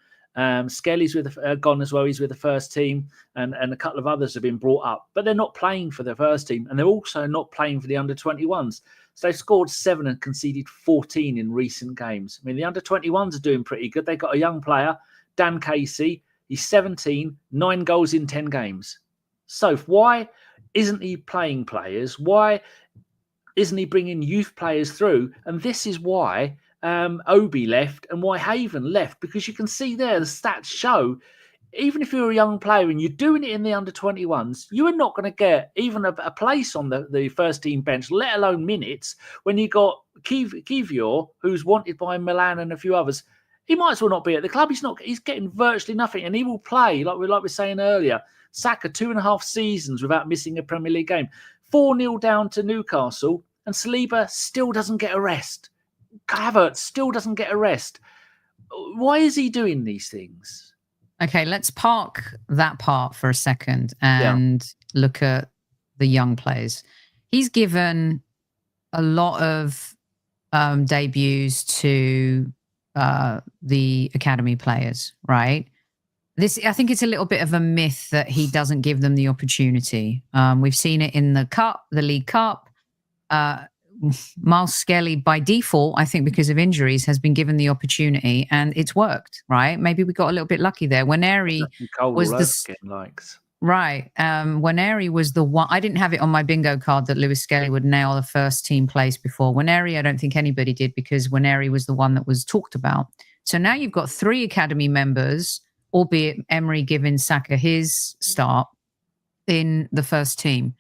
[SPEAKER 1] Skelly's gone as well. He's with the first team, and a couple of others have been brought up, but they're not playing for the first team, and they're also not playing for the under-21s. So they've scored 7 and conceded 14 in recent games. I mean, the under-21s are doing pretty good. They've got a young player, Dan Casey. He's 17, 9 goals in 10 games. So why isn't he playing players? Why isn't he bringing youth players through? And this is why Obi left and why Haven left, because you can see there the stats show, even if you're a young player and you're doing it in the under-21s, you are not going to get even a place on the first team bench, let alone minutes, when you got Kivior, who's wanted by Milan and a few others. He might as well not be at the club. He's getting virtually nothing, and he will play, like we were saying earlier. Saka, 2.5 seasons without missing a Premier League game. 4-0 down to Newcastle, and Saliba still doesn't get a rest. Havertz still doesn't get a rest. Why is he doing these things?
[SPEAKER 2] Okay, let's park that part for a second and look at the young players. He's given a lot of debuts to the academy players, right? I think it's a little bit of a myth that he doesn't give them the opportunity. We've seen it in the League Cup. Miles Skelly, by default, I think because of injuries, has been given the opportunity, and it's worked, right? Maybe we got a little bit lucky there. Waneri was Waneri was the one. I didn't have it on my bingo card that Lewis Skelly would nail the first team place before Waneri. I don't think anybody did, because Waneri was the one that was talked about. So now you've got 3 academy members, albeit Emery giving Saka his start in the first team.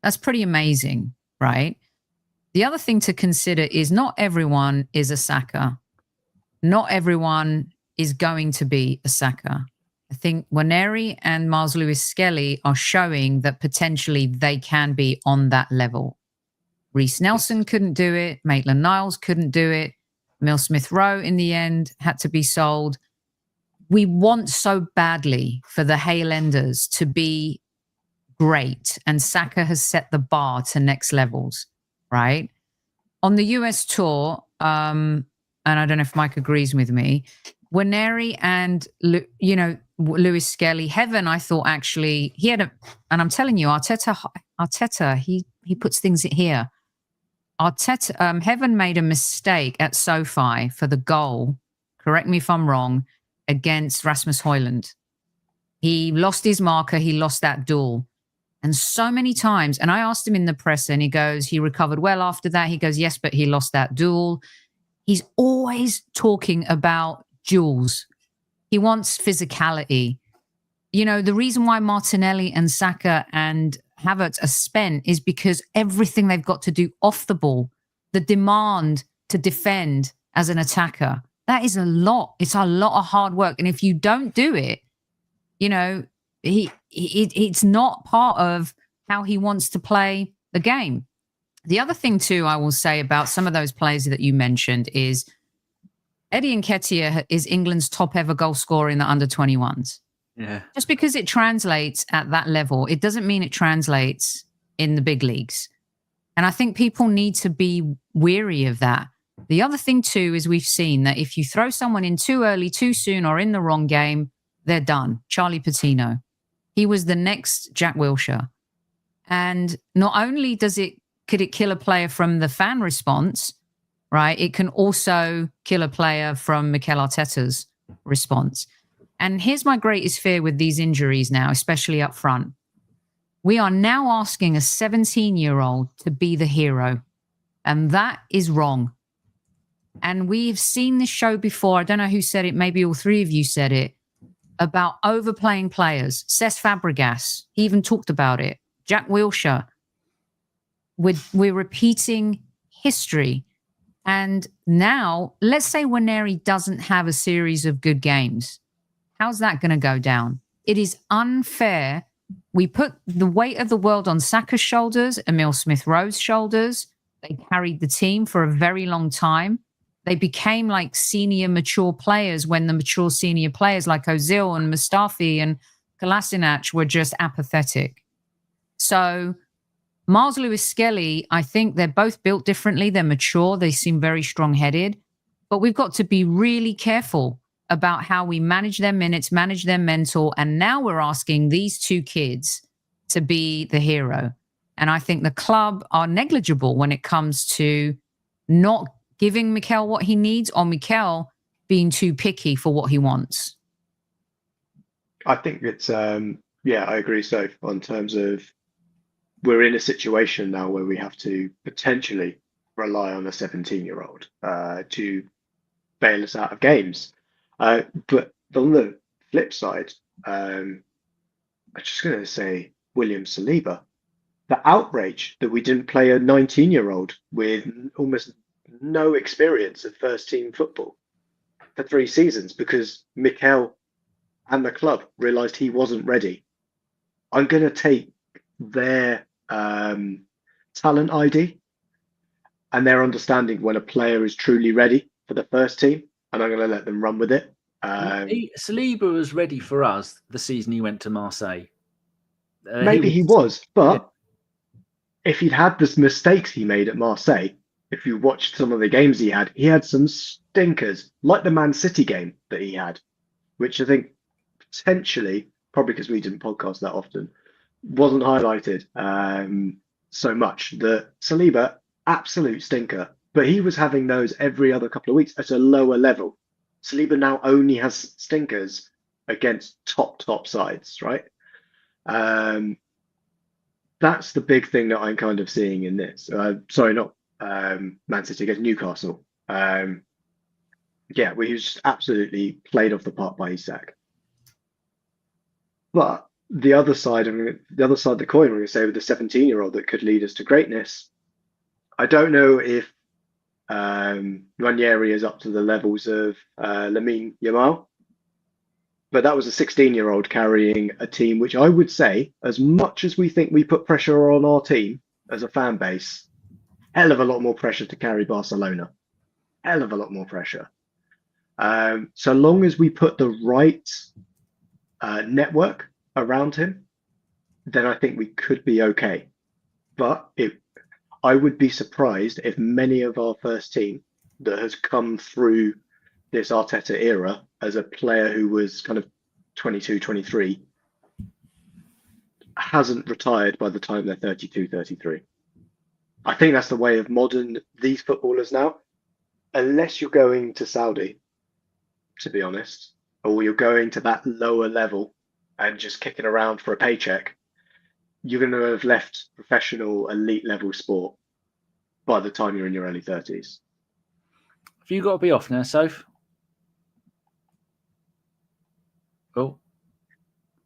[SPEAKER 2] That's pretty amazing, right? The other thing to consider is not everyone is a Saka. Not everyone is going to be a Saka. I think Waneri and Miles Lewis Skelly are showing that potentially they can be on that level. Reece Nelson couldn't do it. Maitland-Niles couldn't do it. Emile Smith-Rowe in the end had to be sold. We want so badly for the Highlanders to be great, and Saka has set the bar to next levels, right? On the US tour, and I don't know if Mike agrees with me, Waneri and, Lewis Skelly, Heaven, I thought actually, he had and I'm telling you, Arteta, he puts things here. Arteta, Heaven made a mistake at SoFi for the goal, correct me if I'm wrong, against Rasmus Højlund. He lost his marker, he lost that duel. And so many times, and I asked him in the press, and he goes, he recovered well after that. He goes, yes, but he lost that duel. He's always talking about duels. He wants physicality. The reason why Martinelli and Saka and Havertz are spent is because everything they've got to do off the ball, the demand to defend as an attacker, that is a lot. It's a lot of hard work. And if you don't do it, it's not part of how he wants to play the game. The other thing, too, I will say about some of those players that you mentioned is Eddie Nketiah is England's top ever goal scorer in the under-21s.
[SPEAKER 1] Yeah.
[SPEAKER 2] Just because it translates at that level, it doesn't mean it translates in the big leagues. And I think people need to be weary of that. The other thing, too, is we've seen that if you throw someone in too early, too soon, or in the wrong game, they're done. Charlie Patino. He was the next Jack Wilshere. And not only could it kill a player from the fan response, right? It can also kill a player from Mikel Arteta's response. And here's my greatest fear with these injuries now, especially up front. We are now asking a 17-year-old to be the hero. And that is wrong. And we've seen this show before. I don't know who said it. Maybe all three of you said it. About overplaying players. Cesc Fabregas, he even talked about it. Jack Wilshere. We're repeating history. And now, let's say Nwaneri doesn't have a series of good games. How's that going to go down? It is unfair. We put the weight of the world on Saka's shoulders, Emile Smith-Rowe's shoulders. They carried the team for a very long time. They became like senior, mature players when the mature senior players like Ozil and Mustafi and Kolasinac were just apathetic. So Miles Lewis-Skelly, I think they're both built differently. They're mature. They seem very strong-headed. But we've got to be really careful about how we manage their minutes, manage their mental. And now we're asking these two kids to be the hero. And I think the club are negligible when it comes to not giving Mikel what he needs or Mikel being too picky for what he wants.
[SPEAKER 4] I think it's, I agree, Soph, on terms of we're in a situation now where we have to potentially rely on a 17-year-old to bail us out of games. But on the flip side, I'm just going to say William Saliba. The outrage that we didn't play a 19-year-old with almost no experience of first-team football for 3 seasons because Mikel and the club realised he wasn't ready. I'm going to take their talent ID and their understanding when a player is truly ready for the first team, and I'm going to let them run with it.
[SPEAKER 1] Saliba was ready for us the season he went to Marseille.
[SPEAKER 4] Maybe he was, but if he'd had the mistakes he made at Marseille, if you watched some of the games he had some stinkers, like the Man City game that he had, which I think potentially, probably because we didn't podcast that often, wasn't highlighted so much. The Saliba, absolute stinker, but he was having those every other couple of weeks at a lower level. Saliba now only has stinkers against top sides, right? That's the big thing that I'm kind of seeing in this. Sorry, not Man City against Newcastle. He was just absolutely played off the park by Isak. But the other side of the coin, we're going to say with the 17-year-old that could lead us to greatness. I don't know if Nwaneri is up to the levels of Lamine Yamal, but that was a 16-year-old carrying a team, which I would say, as much as we think we put pressure on our team as a fan base, hell of a lot more pressure to carry Barcelona. Hell of a lot more pressure. So long as we put the right network around him, then I think we could be okay. But I would be surprised if many of our first team that has come through this Arteta era as a player who was kind of 22, 23 hasn't retired by the time they're 32, 33. I think that's the way of these footballers now. Unless you're going to Saudi, to be honest, or you're going to that lower level and just kicking around for a paycheck, you're going to have left professional elite level sport by the time you're in your early 30s.
[SPEAKER 1] Have you got to be off now, Soph? Oh,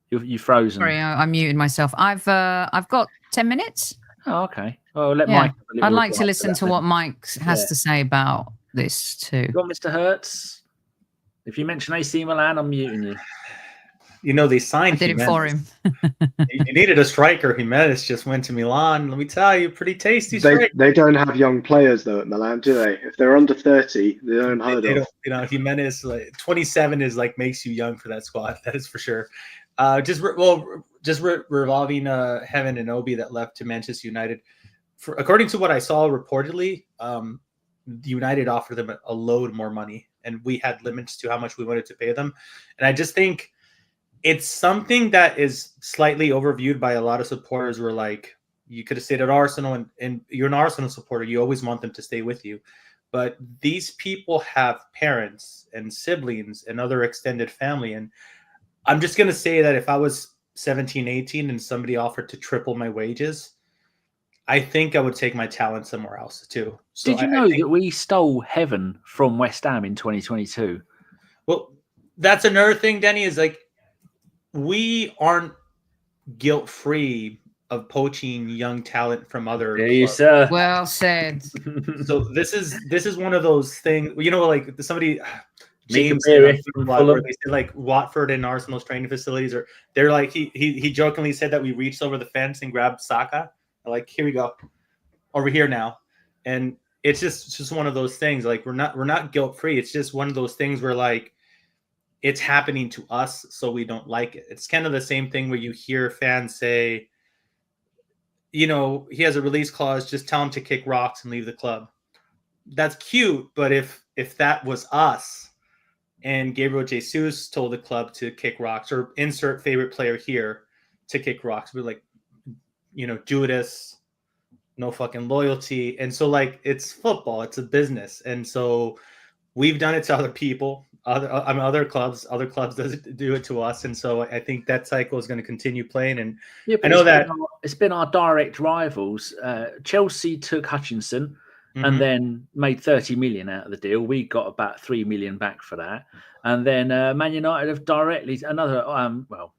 [SPEAKER 1] you're frozen.
[SPEAKER 2] Sorry, I muted myself. I've got 10 minutes.
[SPEAKER 1] Oh, okay. Well, let Mike.
[SPEAKER 2] I'd like to listen to what Mike has to say about this too.
[SPEAKER 1] You want Mr. Hertz? If you mention AC Milan, I'm muting you.
[SPEAKER 3] You know, they signed.
[SPEAKER 2] I did it for him.
[SPEAKER 3] You needed a striker. Jimenez just went to Milan. Let me tell you, pretty tasty striker.
[SPEAKER 4] They don't have young players though at Milan, do they? If they're under 30, they don't heard of.
[SPEAKER 3] You know, Jimenez, like 27 is like makes you young for that squad. That is for sure. Just revolving Heaven and Obi that left to Manchester United. According to what I saw reportedly, United offered them a load more money, and we had limits to how much we wanted to pay them. And I just think it's something that is slightly overviewed by a lot of supporters. Where like, you could have stayed at Arsenal, and you're an Arsenal supporter, you always want them to stay with you. but these people have parents and siblings and other extended family. And I'm just going to say that if I was 17, 18 and somebody offered to triple my wages, I think I would take my talent somewhere else too. So
[SPEAKER 1] did you know that we stole Heaven from West Ham in 2022?
[SPEAKER 3] Well, that's another thing, Denny, is like we aren't guilt-free of poaching young talent from other
[SPEAKER 1] clubs. You, sir.
[SPEAKER 2] Well said.
[SPEAKER 3] So this is one of those things, you know, like somebody James
[SPEAKER 1] where they
[SPEAKER 3] said like Watford and Arsenal's training facilities, or they're like he jokingly said that we reached over the fence and grabbed Saka. Like, here we go, over here now. And it's just one of those things. Like we're not guilt-free. It's just one of those things where like it's happening to us, so we don't like it. It's kind of the same thing where you hear fans say, you know, he has a release clause, just tell him to kick rocks and leave the club. That's cute, but if that was us and Gabriel Jesus told the club to kick rocks, or insert favorite player here to kick rocks, we're like, you know, Judas, no fucking loyalty. And so like, it's football, it's a business. And so we've done it to other people, other clubs doesn't do it to us. And so I think that cycle is going to continue playing. And
[SPEAKER 1] yeah, I know that it's been our direct rivals. Chelsea took Hutchinson and then made 30 million out of the deal. We got about 3 million back for that. And then Man United have directly, another,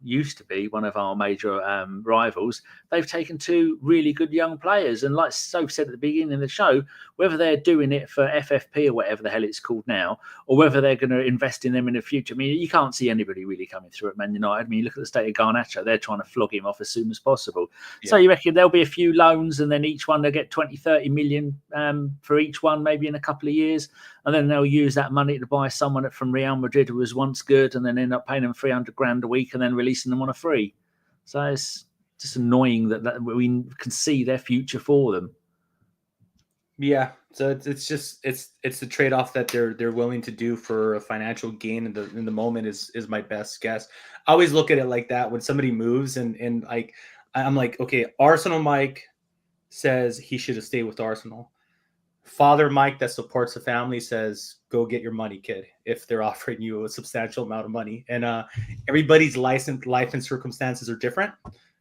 [SPEAKER 1] used to be one of our major rivals. They've taken 2 really good young players. And like Sophie said at the beginning of the show, whether they're doing it for FFP or whatever the hell it's called now, or whether they're going to invest in them in the future. I mean, you can't see anybody really coming through at Man United. I mean, you look at the state of Garnacho, they're trying to flog him off as soon as possible. Yeah. So you reckon there'll be a few loans, and then each one they'll get 20, 30 million for each one, maybe in a couple of years. And then they'll use that money to buy someone from Real Madrid who was once good, and then end up paying them 300 grand a week and then releasing them on a free. So it's just annoying that we can see their future for them.
[SPEAKER 3] Yeah. So it's the trade-off that they're willing to do for a financial gain in the moment is my best guess. I always look at it like that when somebody moves and like, I'm like, okay, Arsenal Mike says he should have stayed with Arsenal. Father Mike that supports the family says, go get your money, kid, if they're offering you a substantial amount of money. And everybody's life and circumstances are different.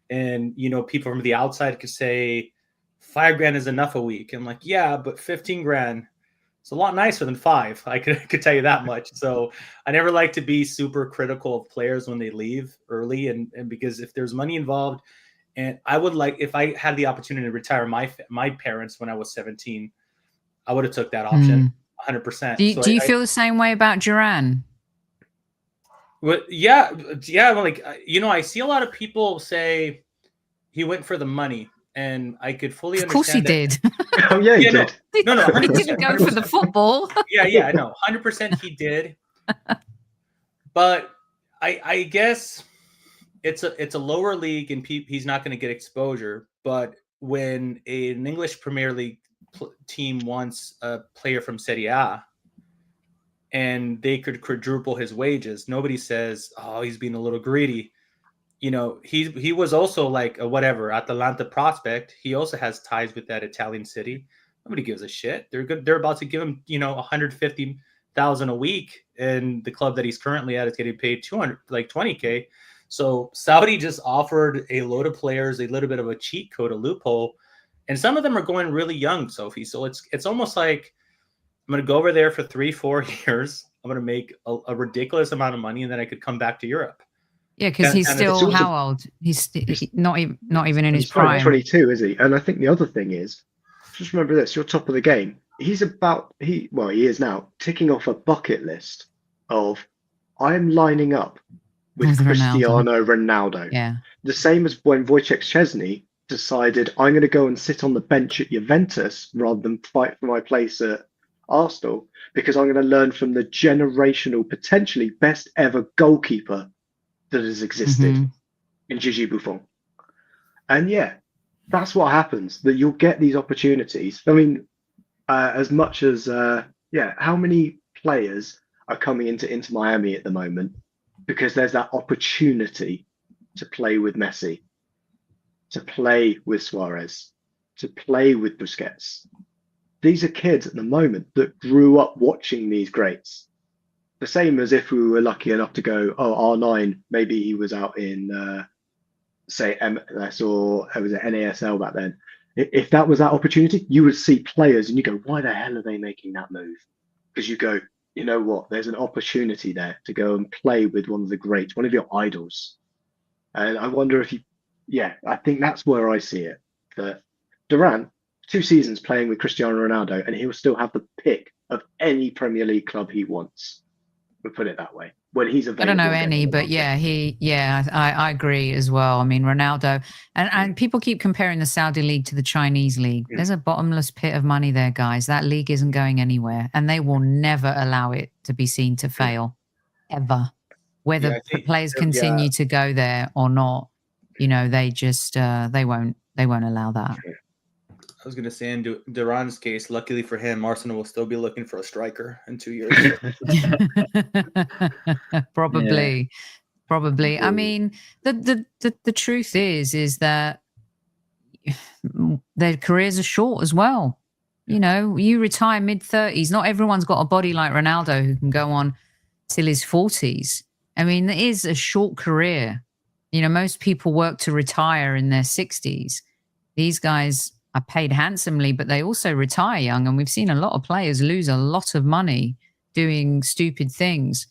[SPEAKER 3] And, you know, people from the outside could say $5,000 is enough a week. I'm like, yeah, but 15 grand, it's a lot nicer than 5. I could tell you that much. So I never like to be super critical of players when they leave early. And because if there's money involved, and I would like, if I had the opportunity to retire my parents when I was 17, I would have took that option 100%.
[SPEAKER 2] Do you feel the same way about Duran?
[SPEAKER 3] Well, yeah. Like, you know, I see a lot of people say he went for the money, and I could fully understand.
[SPEAKER 2] Of course he did.
[SPEAKER 4] Oh yeah, he did.
[SPEAKER 3] No,
[SPEAKER 2] he didn't go for the football.
[SPEAKER 3] Yeah, no, 100% he did. But I guess it's a lower league, and he's not going to get exposure. But when an English Premier League team wants a player from Serie A and they could quadruple his wages, nobody says, oh, he's being a little greedy. You know, he was also like a whatever Atalanta prospect. He also has ties with that Italian city. Nobody gives a shit. They're about to give him, you know, 150,000 a week, and the club that he's currently at is getting paid 20K. So Saudi just offered a load of players a little bit of a cheat code, a loophole. And some of them are going really young, Sophie. So it's almost like I'm going to go over there for 3-4 years. I'm going to make a ridiculous amount of money, and then I could come back to Europe.
[SPEAKER 2] Yeah, because he's still how old? He's not even in his prime.
[SPEAKER 4] 22, is he? And I think the other thing is, just remember this: you're top of the game. He is now ticking off a bucket list of I'm lining up with Cristiano Ronaldo.
[SPEAKER 2] Yeah.
[SPEAKER 4] The same as when Wojciech Szczesny decided I'm going to go and sit on the bench at Juventus rather than fight for my place at Arsenal, because I'm going to learn from the generational, potentially best ever goalkeeper that has existed in Gigi Buffon. And yeah, that's what happens, that you'll get these opportunities. I mean, as much as, how many players are coming into Miami at the moment because there's that opportunity to play with Messi, to play with Suarez, to play with Busquets, these are kids at the moment that grew up watching these greats. The same as if we were lucky enough to go, oh, R9, maybe he was out in, say, MLS or was it NASL back then. If that was that opportunity, you would see players and you go, why the hell are they making that move? Because you go, you know what, there's an opportunity there to go and play with one of the greats, one of your idols. And I wonder if I think that's where I see it. That Durant, 2 seasons playing with Cristiano Ronaldo, and he'll still have the pick of any Premier League club he wants. We'll put it that way. When he's available.
[SPEAKER 2] I don't know any, but I agree as well. I mean, Ronaldo, and people keep comparing the Saudi league to the Chinese league. There's a bottomless pit of money there, guys. That league isn't going anywhere, and they will never allow it to be seen to fail, ever. Whether players continue to go there or not, they just they won't allow that.
[SPEAKER 3] I was going to say, in Durant's case, luckily for him, Arsenal will still be looking for a striker in 2 years.
[SPEAKER 2] Probably. I mean, the truth is that their careers are short as well. You retire mid-30s. Not everyone's got a body like Ronaldo who can go on till his 40s. I mean, it is a short career. Most people work to retire in their 60s. These guys are paid handsomely, but they also retire young. And we've seen a lot of players lose a lot of money doing stupid things.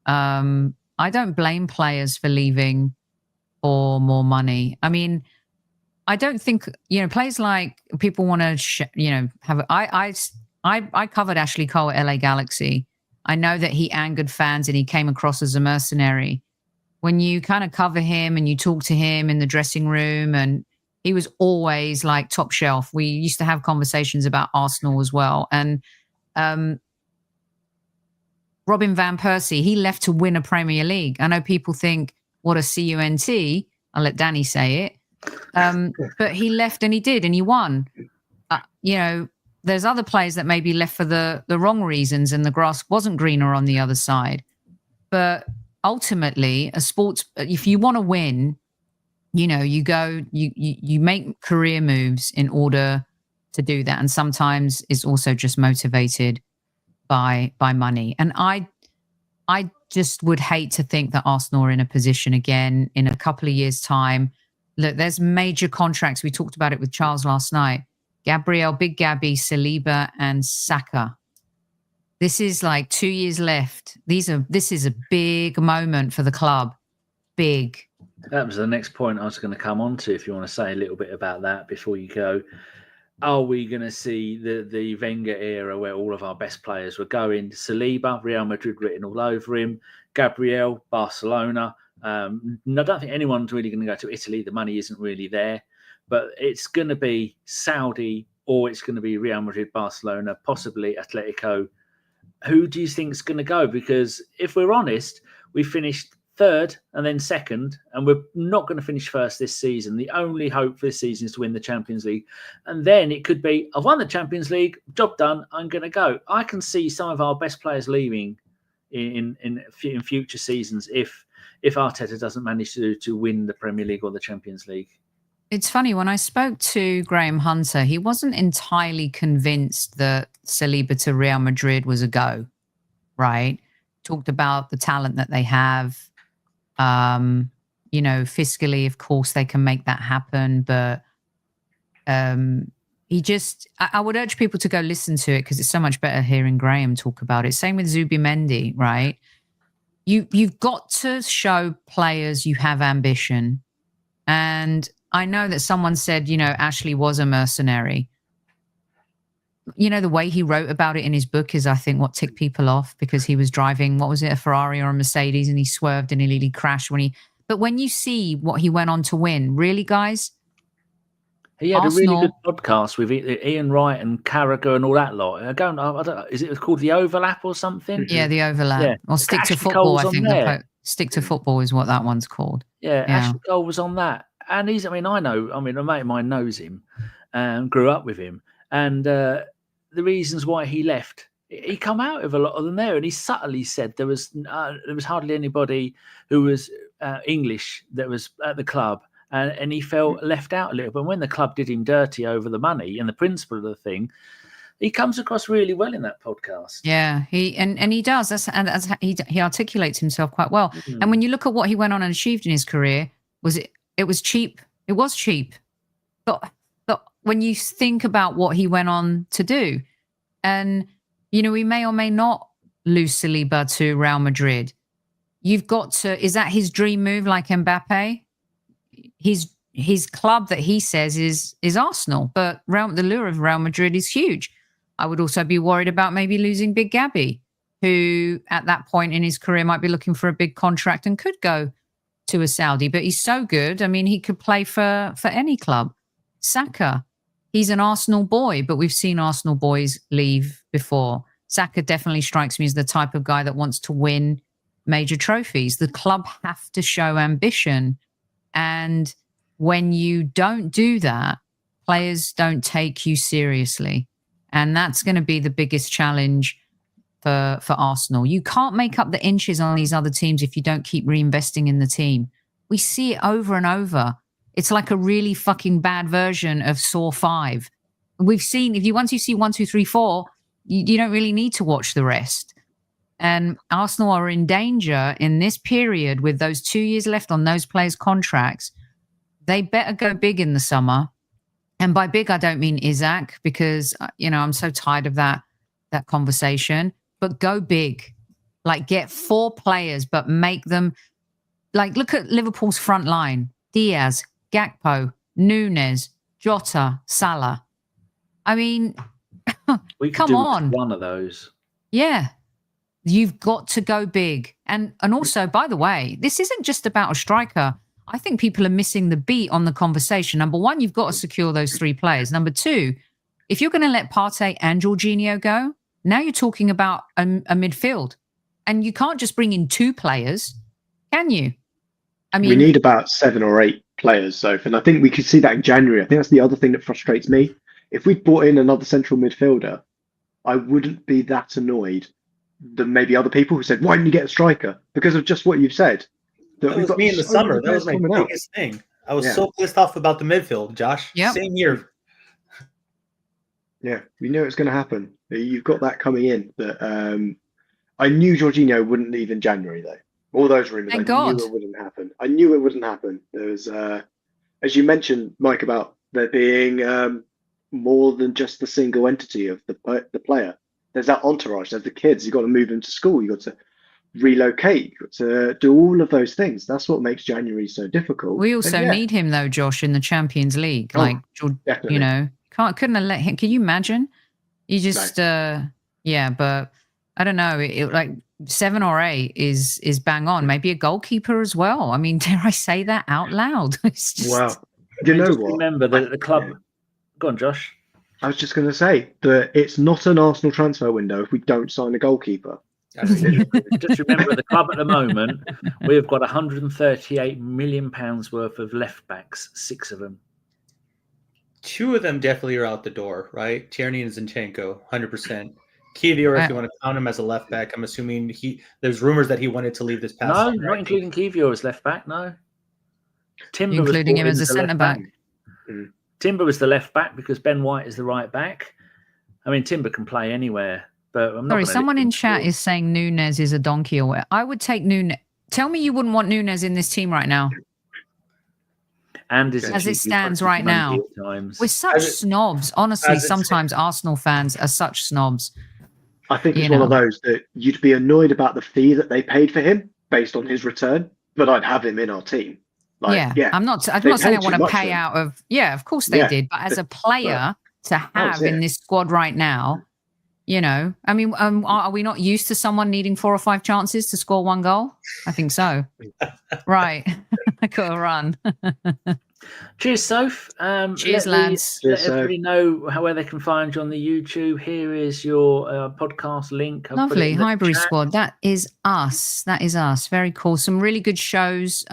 [SPEAKER 2] I don't blame players for leaving for more money. I mean, I don't think, players like people want to, have, I covered Ashley Cole at LA Galaxy. I know that he angered fans and he came across as a mercenary. When you kind of cover him and you talk to him in the dressing room, and he was always like top shelf. We used to have conversations about Arsenal as well. And Robin Van Persie, he left to win a Premier League. I know people think, what a CUNT. I'll let Danny say it. But he left and he did, and he won. There's other players that maybe left for the wrong reasons and the grass wasn't greener on the other side. But ultimately, if you want to win, you go, you make career moves in order to do that. And sometimes it's also just motivated by money. And I just would hate to think that Arsenal are in a position again in a couple of years' time. Look, there's major contracts. We talked about it with Charles last night. Gabriel, Big Gabby, Saliba, and Saka. This is like 2 years left. This is a big moment for the club. Big.
[SPEAKER 1] That was the next point I was going to come on to, if you want to say a little bit about that before you go. Are we going to see the Wenger era where all of our best players were going? Saliba, Real Madrid written all over him. Gabriel, Barcelona. I don't think anyone's really going to go to Italy. The money isn't really there. But it's going to be Saudi, or it's going to be Real Madrid, Barcelona, possibly Atletico. Who do you think is going to go? Because if we're honest, we finished third and then second, and we're not going to finish first this season. The only hope for this season is to win the Champions League. And then it could be, I've won the Champions League, job done, I'm going to go. I can see some of our best players leaving in future seasons if Arteta doesn't manage to win the Premier League or the Champions League.
[SPEAKER 2] It's funny, when I spoke to Graham Hunter, he wasn't entirely convinced that Saliba to Real Madrid was a go, right? Talked about the talent that they have. Fiscally, of course, they can make that happen. But I would urge people to go listen to it because it's so much better hearing Graham talk about it. Same with Zubimendi, right? You've got to show players you have ambition. And I know that someone said, Ashley was a mercenary. The way he wrote about it in his book is, I think, what ticked people off, because he was driving, what was it, a Ferrari or a Mercedes, and he swerved and he nearly crashed but when you see what he went on to win, really, guys?
[SPEAKER 1] He had Arsenal, a really good podcast with Ian Wright and Carragher and all that lot. I don't know, is it called The Overlap or something?
[SPEAKER 2] Yeah, The Overlap. Yeah. Or Stick to Football, I think. Stick to Football is what that one's called.
[SPEAKER 1] Yeah. Ashley Cole was on that. And a mate of mine knows him and grew up with him. And the reasons why he left, he come out of a lot of them there. And he subtly said there was hardly anybody who was English that was at the club. And he felt left out a little bit. When the club did him dirty over the money and the principle of the thing, He comes across really well in that podcast.
[SPEAKER 2] Yeah, he does. That's he articulates himself quite well. Mm. And when you look at what he went on and achieved in his career, it was cheap. It was cheap. But when you think about what he went on to do, and we may or may not lose Saliba to Real Madrid. You've got to. Is that his dream move, like Mbappe? His club that he says is Arsenal, but the lure of Real Madrid is huge. I would also be worried about maybe losing Big Gabby, who at that point in his career might be looking for a big contract and could go to a Saudi. But he's so good. I mean, he could play for any club. Saka, he's an Arsenal boy, but we've seen Arsenal boys leave before. Saka definitely strikes me as the type of guy that wants to win major trophies. The club have to show ambition. And when you don't do that, players don't take you seriously. And that's going to be the biggest challenge for Arsenal. You can't make up the inches on these other teams if you don't keep reinvesting in the team. We see it over and over. It's like a really fucking bad version of Saw 5. We've seen, once you see 1, 2, 3, 4, you don't really need to watch the rest. And Arsenal are in danger in this period with those 2 years left on those players' contracts. They better go big in the summer. And by big, I don't mean Isaac, because, I'm so tired of that conversation. But go big. Like, get 4 players, but make them... Like, look at Liverpool's front line. Diaz, Gakpo, Núñez, Jota, Salah. I mean, come on.
[SPEAKER 1] One of those.
[SPEAKER 2] Yeah. You've got to go big. And also, by the way, this isn't just about a striker. I think people are missing the beat on the conversation. Number one, you've got to secure those 3 players. Number 2, if you're going to let Partey and Jorginho go, now you're talking about a midfield. And you can't just bring in 2 players, can you? I mean,
[SPEAKER 4] we need about 7 or 8 players, Sophie, and I think we could see that in January. I think that's the other thing that frustrates me. If we'd brought in another central midfielder, I wouldn't be that annoyed than maybe other people who said, why didn't you get a striker? Because of just what you've said.
[SPEAKER 3] That was me in the summer. That was my biggest thing. I was so pissed off about the midfield, Josh.
[SPEAKER 2] Yep.
[SPEAKER 3] Same year.
[SPEAKER 4] Yeah, we knew it was going to happen. You've got that coming in. That I knew Jorginho wouldn't leave in January, though. All those rumours, knew it wouldn't happen. I knew it wouldn't happen. There was, as you mentioned, Mike, about there being more than just the single entity of the player. There's that entourage. There's the kids. You've got to move them to school. You've got to relocate. You've got to do all of those things. That's what makes January so difficult.
[SPEAKER 2] We also need him, though, Josh, in the Champions League.
[SPEAKER 4] Definitely.
[SPEAKER 2] Couldn't have let him. Can you imagine? You just, but I don't know. Like 7 or 8 is bang on. Maybe a goalkeeper as well. I mean, dare I say that out loud? It's just...
[SPEAKER 4] Wow. You know what?
[SPEAKER 1] Remember that the club. Go on, Josh.
[SPEAKER 4] I was just going to say that it's not an Arsenal transfer window if we don't sign a goalkeeper.
[SPEAKER 1] Just remember the club at the moment, we've got £138 million worth of left backs, 6 of them.
[SPEAKER 3] 2 of them definitely are out the door, right? Tierney and Zinchenko, 100%. Kivior, if you want to count him as a left back, I'm assuming there's rumors that he wanted to leave this past
[SPEAKER 1] No,
[SPEAKER 3] summer,
[SPEAKER 1] not including Kivior as left back, no. Timber
[SPEAKER 2] including him as a centre back.
[SPEAKER 1] Timber was the left back because Ben White is the right back. I mean, Timber can play anywhere, but I'm not.
[SPEAKER 2] Sorry, someone in chat is saying Núñez is a donkey or what? I would take Núñez. Tell me you wouldn't want Núñez in this team right now.
[SPEAKER 1] And
[SPEAKER 2] as it stands right now, we're such snobs. Honestly, sometimes Arsenal fans are such snobs.
[SPEAKER 4] I think it's one of those that you'd be annoyed about the fee that they paid for him based on his return, but I'd have him in our team.
[SPEAKER 2] I'm not saying I want to pay out of. Yeah, of course they did, but as a player to have in this squad right now, I mean, are we not used to someone needing 4 or 5 chances to score 1 goal? I think so. Right, I got to run.
[SPEAKER 1] Cheers, Soph.
[SPEAKER 2] Cheers, lads.
[SPEAKER 1] Let everybody know where they can find you on the YouTube. Here is your podcast link.
[SPEAKER 2] Lovely. Highbury Squad. That is us. Very cool. Some really good shows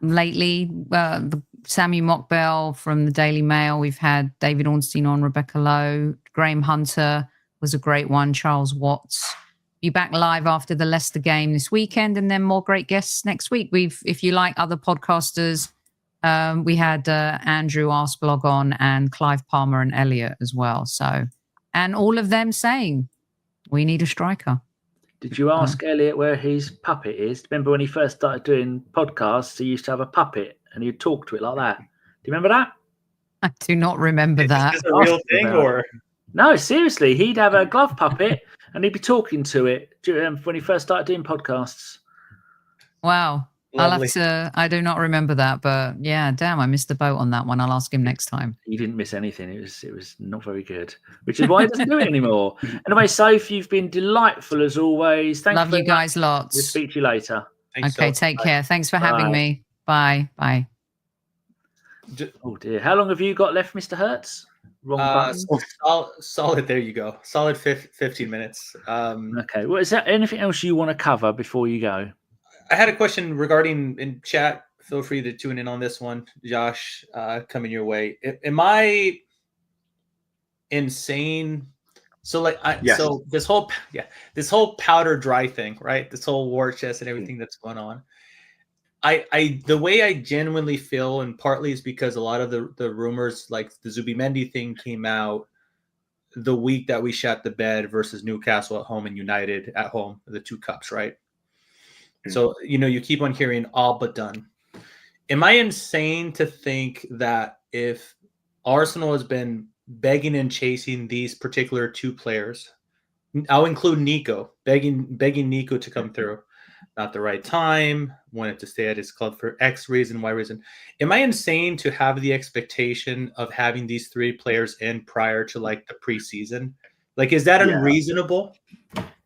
[SPEAKER 2] lately. The Sammy Mockbell from the Daily Mail. We've had David Ornstein on, Rebecca Lowe. Graham Hunter was a great one. Charles Watts. Be back live after the Leicester game this weekend, and then more great guests next week. If you like other podcasters, we had Andrew Arsblog on and Clive Palmer and Elliot as well. So, and all of them saying, we need a striker.
[SPEAKER 1] Did you ask Elliot where his puppet is? Remember when he first started doing podcasts, he used to have a puppet and he'd talk to it like that. Do you remember that?
[SPEAKER 2] I do not remember that.
[SPEAKER 3] Is this a real thing or?
[SPEAKER 1] No, seriously. He'd have a glove puppet and he'd be talking to it when he first started doing podcasts.
[SPEAKER 2] Wow. Lovely. I do not remember that, but yeah, damn, I missed the boat on that one. I'll ask him next time.
[SPEAKER 1] You didn't miss anything. It was not very good, which is why he doesn't do it anymore. Anyway, Sophie, you've been delightful as always.
[SPEAKER 2] Love you guys lots.
[SPEAKER 1] We'll speak to you later.
[SPEAKER 2] Thanks, okay, take care. Thanks for having me. Bye. Bye.
[SPEAKER 1] Oh dear. How long have you got left, Mr. Hertz? Wrong button.
[SPEAKER 3] Solid. There you go. Solid 15 minutes.
[SPEAKER 1] Okay. Well, is there anything else you want to cover before you go?
[SPEAKER 3] I had a question regarding in chat. Feel free to tune in on this one, Josh. Coming your way. Am I insane? So so this whole powder dry thing, right? This whole war chest and everything that's going on. The way I genuinely feel, and partly is because a lot of the rumors, like the Zubimendi thing, came out the week that we shot the bed versus Newcastle at home and United at home, the 2 cups, right? So, you keep on hearing all but done. Am I insane to think that if Arsenal has been begging and chasing these particular 2 players, I'll include Nico, begging Nico to come through, not the right time, wanted to stay at his club for X reason, Y reason. Am I insane to have the expectation of having these 3 players in prior to like the preseason? Like, is that unreasonable?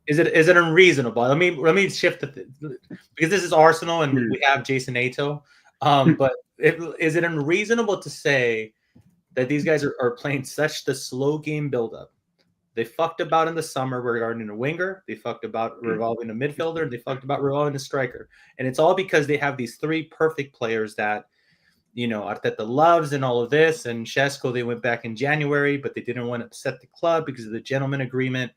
[SPEAKER 3] Is it unreasonable? Let me shift because this is Arsenal and we have Jason Ato. But is it unreasonable to say that these guys are playing such the slow game buildup? They fucked about in the summer regarding a winger. They fucked about revolving a midfielder. They fucked about revolving a striker. And it's all because they have these 3 perfect players that, Arteta loves and all of this. And Šeško, they went back in January, but they didn't want to upset the club because of the gentleman agreement.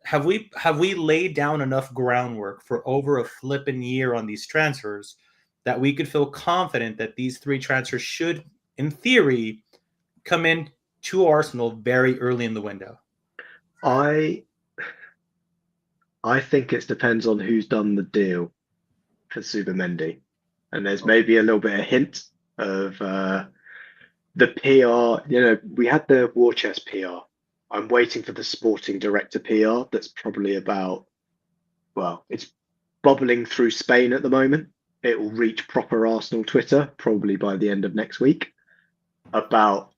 [SPEAKER 3] Have we laid down enough groundwork for over a flipping year on these transfers that we could feel confident that these 3 transfers should, in theory, come in to Arsenal very early in the window?
[SPEAKER 4] I think it depends on who's done the deal for Zubimendi, and there's maybe a little bit of hint of the PR. We had the war chest PR. I'm waiting for the sporting director PR. That's probably it's bubbling through Spain at the moment. It will reach proper Arsenal Twitter probably by the end of next week about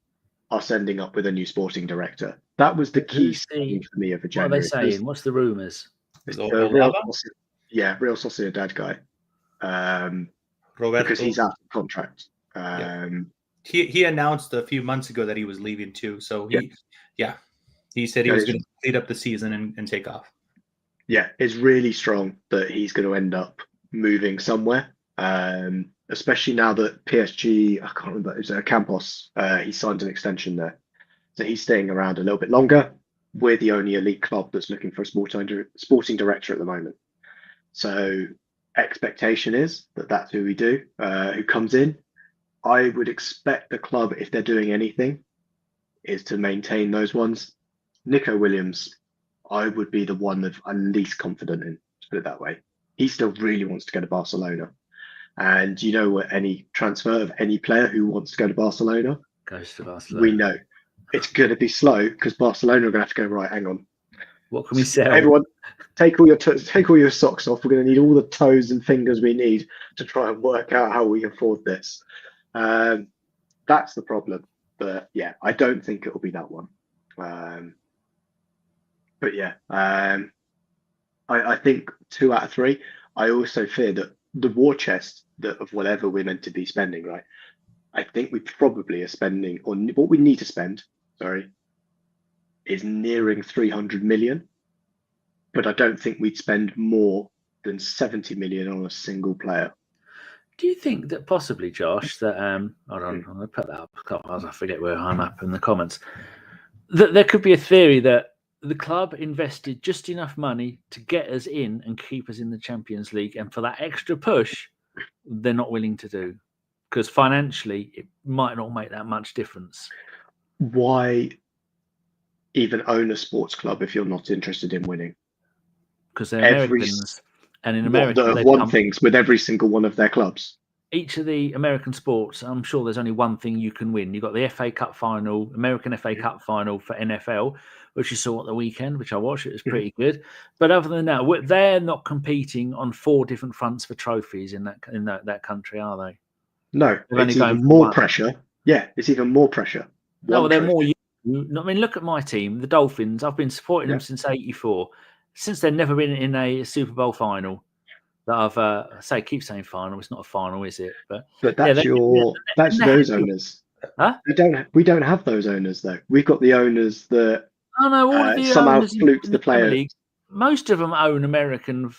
[SPEAKER 4] us ending up with a new sporting director. That was the key thing for me over January.
[SPEAKER 1] What are they saying? What's the rumours?
[SPEAKER 4] Real Sociedad guy. Because he's out of contract.
[SPEAKER 3] He announced a few months ago that he was leaving too. So he said he was going to lead up the season and take off.
[SPEAKER 4] Yeah, it's really strong that he's going to end up moving somewhere, especially now that PSG, I can't remember, it was Campos, he signed an extension there. So he's staying around a little bit longer. We're the only elite club that's looking for a sporting director at the moment. So expectation is that that's who we do, who comes in. I would expect the club, if they're doing anything, is to maintain those ones. Nico Williams, I would be the one that I'm least confident in, to put it that way. He still really wants to go to Barcelona. And any transfer of any player who wants to go to Barcelona
[SPEAKER 1] goes to Barcelona.
[SPEAKER 4] We know it's going to be slow because Barcelona are going to have to go, right, hang on.
[SPEAKER 1] What can we sell?
[SPEAKER 4] Everyone, take all your socks off. We're going to need all the toes and fingers we need to try and work out how we afford this. That's the problem. But yeah, I don't think it will be that one. But yeah, I think 2 out of 3. I also fear that the war chest of whatever we're meant to be spending, right? I think we probably are spending, or what we need to spend, is nearing 300 million. But I don't think we'd spend more than 70 million on a single player.
[SPEAKER 1] Do you think that possibly, Josh, that hold on, I'm going to put that up. I forget where I'm up in the comments. That there could be a theory that the club invested just enough money to get us in and keep us in the Champions League, and for that extra push, they're not willing to do because financially it might not make that much difference.
[SPEAKER 4] Why even own a sports club if you're not interested in winning.
[SPEAKER 1] Because they're Americans, and in America,
[SPEAKER 4] they want things with every single one of their clubs.
[SPEAKER 1] Each of the American sports, I'm sure there's only one thing you can win. You've got the FA Cup final, American FA Cup final for NFL, which you saw at the weekend, which I watched. It was pretty good. But other than that, they're not competing on 4 different fronts for trophies in that country, are they?
[SPEAKER 4] No, it's even more pressure. Yeah, it's even more pressure.
[SPEAKER 1] No, they're more. I mean, look at my team, the Dolphins. I've been supporting them since '84. Since they've never been in a Super Bowl final. That I've keep saying final. It's not a final, is it? But
[SPEAKER 4] that's those owners.
[SPEAKER 1] Huh?
[SPEAKER 4] We don't have those owners though. We've got the owners that
[SPEAKER 1] all of the
[SPEAKER 4] somehow flute the players.
[SPEAKER 1] Most of them own American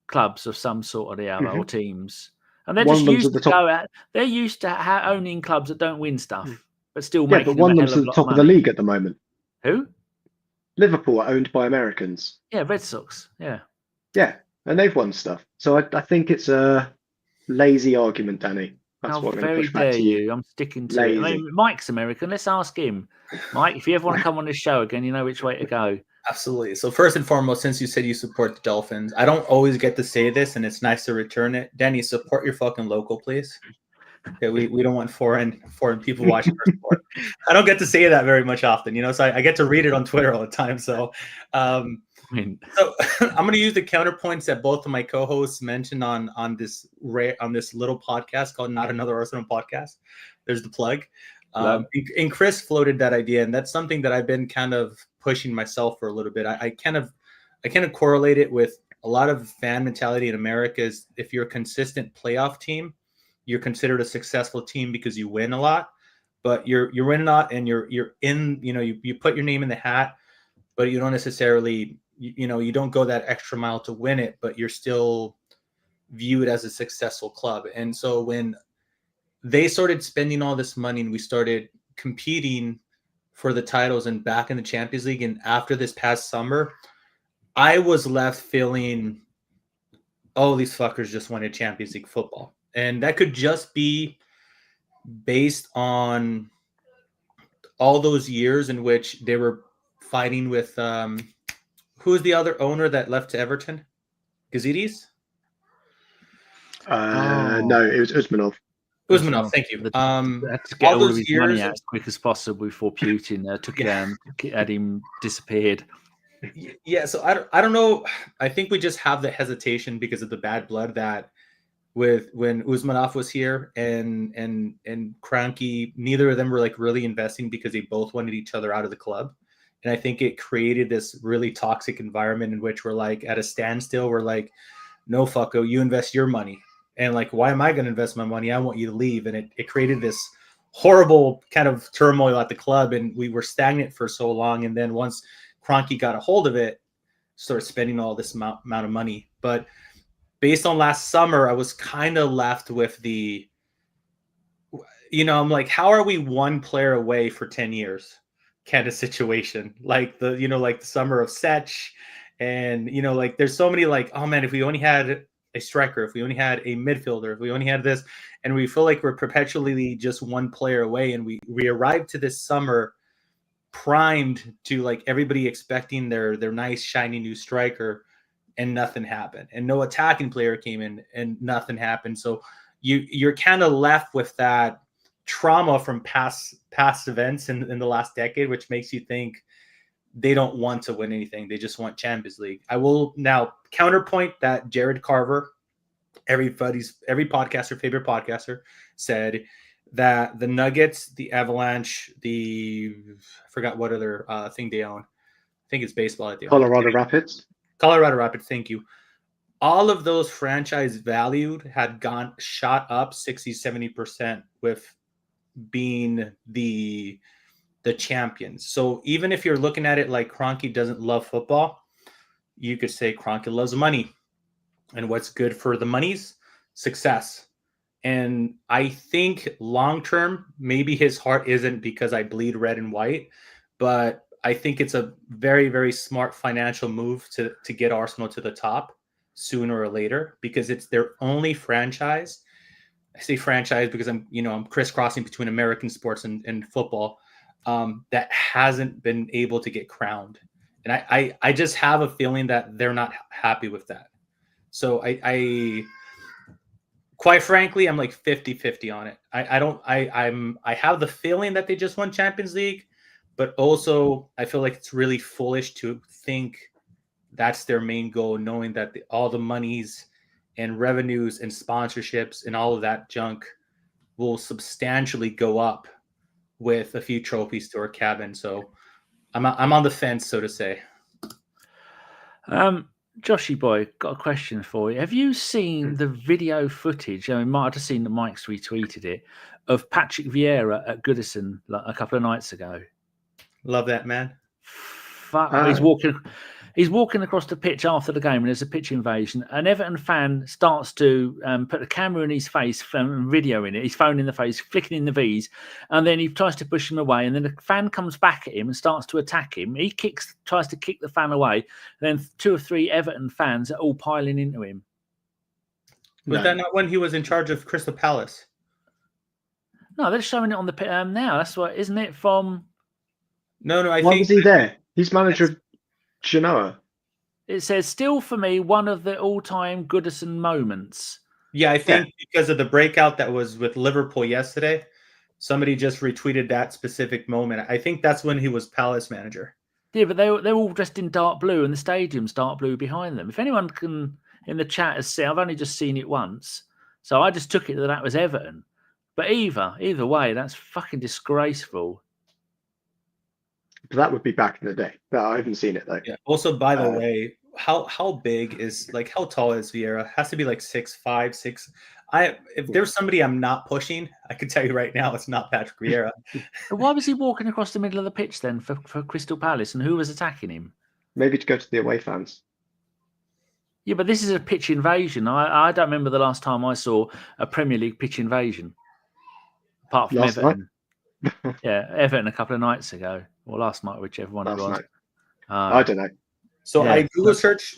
[SPEAKER 1] clubs of some sort or the other, or teams, and they're just used to go out. They're used to owning clubs that don't win stuff, but still making.
[SPEAKER 4] But one of them's at the top of the league at the moment.
[SPEAKER 1] Who?
[SPEAKER 4] Liverpool are owned by Americans.
[SPEAKER 1] Yeah, Red Sox. Yeah.
[SPEAKER 4] Yeah. And they've won stuff. So I think it's a lazy argument, Danny. That's what I'm going to push back to you.
[SPEAKER 1] I'm sticking to it. I mean, Mike's American. Let's ask him. Mike, if you ever want to come on this show again, you know which way to go.
[SPEAKER 3] Absolutely. So first and foremost, since you said you support the Dolphins, I don't always get to say this, and it's nice to return it. Danny, support your fucking local, please. Okay, we don't want foreign people watching our sport. I don't get to say that very much often, so I get to read it on Twitter all the time. So so I'm going to use the counterpoints that both of my co-hosts mentioned on this little podcast called Not Another Arsenal Podcast. There's the plug. And Chris floated that idea, and that's something that I've been kind of pushing myself for a little bit. I kind of correlate it with a lot of fan mentality in America. Is if you're a consistent playoff team, you're considered a successful team because you win a lot. But you're winning a lot, and you're in. You put your name in the hat, but you don't necessarily. You don't go that extra mile to win it, but you're still viewed as a successful club. And so when they started spending all this money and we started competing for the titles and back in the Champions League, and after this past summer, I was left feeling, oh, these fuckers just wanted Champions League football. And that could just be based on all those years in which they were fighting with who was the other owner that left to Everton? Gazidis?
[SPEAKER 4] No, it was Usmanov.
[SPEAKER 3] Usmanov, thank you.
[SPEAKER 1] Had to get all of his money out as quick as possible before Putin took it down, had him disappeared.
[SPEAKER 3] Yeah, so I don't know. I think we just have the hesitation because of the bad blood that when Usmanov was here and Kroenke, neither of them were really investing because they both wanted each other out of the club. And I think it created this really toxic environment in which we're at a standstill. We're no, fucko, you invest your money. And why am I going to invest my money? I want you to leave. And it created this horrible kind of turmoil at the club. And we were stagnant for so long. And then once Kroenke got a hold of it, started spending all this amount of money. But based on last summer, I was kind of left with the, I'm how are we one player away for 10 years? Kind of situation, the summer of Sech, and there's so many oh man, if we only had a striker, if we only had a midfielder, if we only had this, and we feel like we're perpetually just one player away, and we arrived to this summer primed to everybody expecting their nice shiny new striker, and nothing happened, and no attacking player came in, and nothing happened. So you're kind of left with that trauma from past events in the last decade, which makes you think they don't want to win anything. They just want Champions League. I will now counterpoint that Jared Carver, every podcaster, favorite podcaster, said that the Nuggets, the Avalanche, I forgot what other thing they own. I think it's baseball at the
[SPEAKER 4] Colorado Rapids.
[SPEAKER 3] Colorado Rapids, thank you. All of those franchise valued had shot up 60-70% with being the champions. So even if you're looking at it like Kroenke doesn't love football, you could say Kroenke loves money. And what's good for the money's success. And I think long term, maybe his heart isn't because I bleed red and white, but I think it's a very, very smart financial move to get Arsenal to the top sooner or later, because it's their only franchise. I say franchise because I'm crisscrossing between American sports and football. that hasn't been able to get crowned. And I just have a feeling that they're not happy with that. So I quite frankly, I'm like 50-50 on it. I have the feeling that they just won Champions League, but also I feel like it's really foolish to think that's their main goal, knowing that all the monies and revenues and sponsorships and all of that junk will substantially go up with a few trophies to our cabin. So I'm on the fence, so to say.
[SPEAKER 1] Joshy boy, got a question for you. Have you seen the video footage? I might have just seen that Mike's retweeted it of Patrick Vieira at Goodison like a couple of nights ago.
[SPEAKER 3] Love that, man.
[SPEAKER 1] Fuck, he's walking across the pitch after the game, and there's a pitch invasion. An Everton fan starts to put the camera in his face and videoing it. His phone in the face, flicking in the V's, and then he tries to push him away. And then the fan comes back at him and starts to attack him. He tries to kick the fan away. And then 2 or 3 Everton fans are all piling into him.
[SPEAKER 3] Was that not when he was in charge of Crystal Palace?
[SPEAKER 1] No, they're showing it on the now. That's what, isn't it? From
[SPEAKER 3] no, I
[SPEAKER 4] Why
[SPEAKER 3] think
[SPEAKER 4] was he there? He's manager of Genoa.
[SPEAKER 1] It says, still for me, one of the all-time Goodison moments.
[SPEAKER 3] Yeah, I think because of the breakout that was with Liverpool yesterday, somebody just retweeted that specific moment. I think that's when he was Palace manager.
[SPEAKER 1] Yeah, but they're all dressed in dark blue, and the stadium's dark blue behind them. If anyone can, in the chat, has seen, I've only just seen it once, so I just took it that was Everton. But either way, that's fucking disgraceful.
[SPEAKER 4] But that would be back in the day. But I haven't seen it though.
[SPEAKER 3] Yeah. Also, by the way, how big is how tall is Vieira? Has to be like 6'5", 6. If there's somebody I'm not pushing, I can tell you right now, it's not Patrick Vieira.
[SPEAKER 1] Why was he walking across the middle of the pitch then for Crystal Palace, and who was attacking him?
[SPEAKER 4] Maybe to go to the away fans.
[SPEAKER 1] Yeah, but this is a pitch invasion. I don't remember the last time I saw a Premier League pitch invasion, apart from Everton. Yeah, Everton a couple of nights ago, or last night, whichever one it was.
[SPEAKER 4] I don't know.
[SPEAKER 3] So I Google search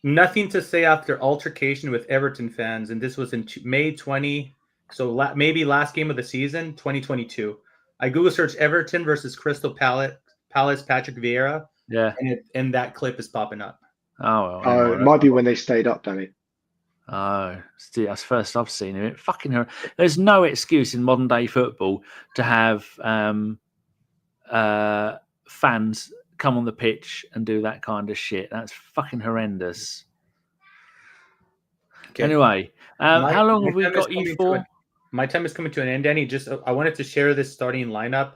[SPEAKER 3] nothing to say after altercation with Everton fans, and this was in May 20. So maybe last game of the season, 2022. I Google search Everton versus Crystal Palace Patrick Vieira.
[SPEAKER 1] Yeah,
[SPEAKER 3] and that clip is popping up.
[SPEAKER 1] Oh, well,
[SPEAKER 4] it might be when they stayed up, Danny.
[SPEAKER 1] Oh, that's first I've seen it. Fucking her. There's no excuse in modern day football to have fans come on the pitch and do that kind of shit. That's fucking horrendous. Okay. Anyway, how long have we got you for?
[SPEAKER 3] My time is coming to an end, Danny. I wanted to share this starting lineup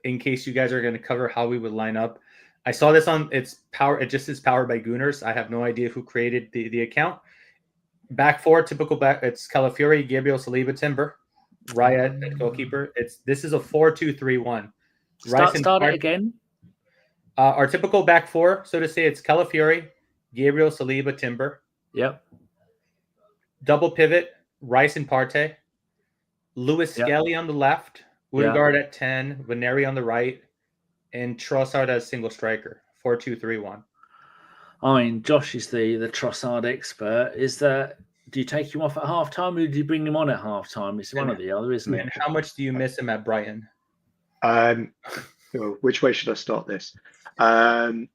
[SPEAKER 3] in case you guys are going to cover how we would line up. I saw this on its power. It just is powered by Gooners. I have no idea who created the account. Back four, typical back. It's Calafiori, Gabriel, Saliba, Timber, Raya at goalkeeper. This is a 4-2-3-1.
[SPEAKER 1] Start it again.
[SPEAKER 3] Our typical back four, so to say, it's Calafiori, Gabriel, Saliba, Timber.
[SPEAKER 1] Yep.
[SPEAKER 3] Double pivot, Rice and Partey. Lewis Skelly on the left, Odegaard at 10, Vaneri on the right, and Trossard as single striker. 4-2-3-1.
[SPEAKER 1] I mean, Josh is the Trossard expert. Do you take him off at halftime, or do you bring him on at halftime? It's one or the other, isn't it?
[SPEAKER 3] And how much do you miss him at Brighton?
[SPEAKER 4] Which way should I start this? The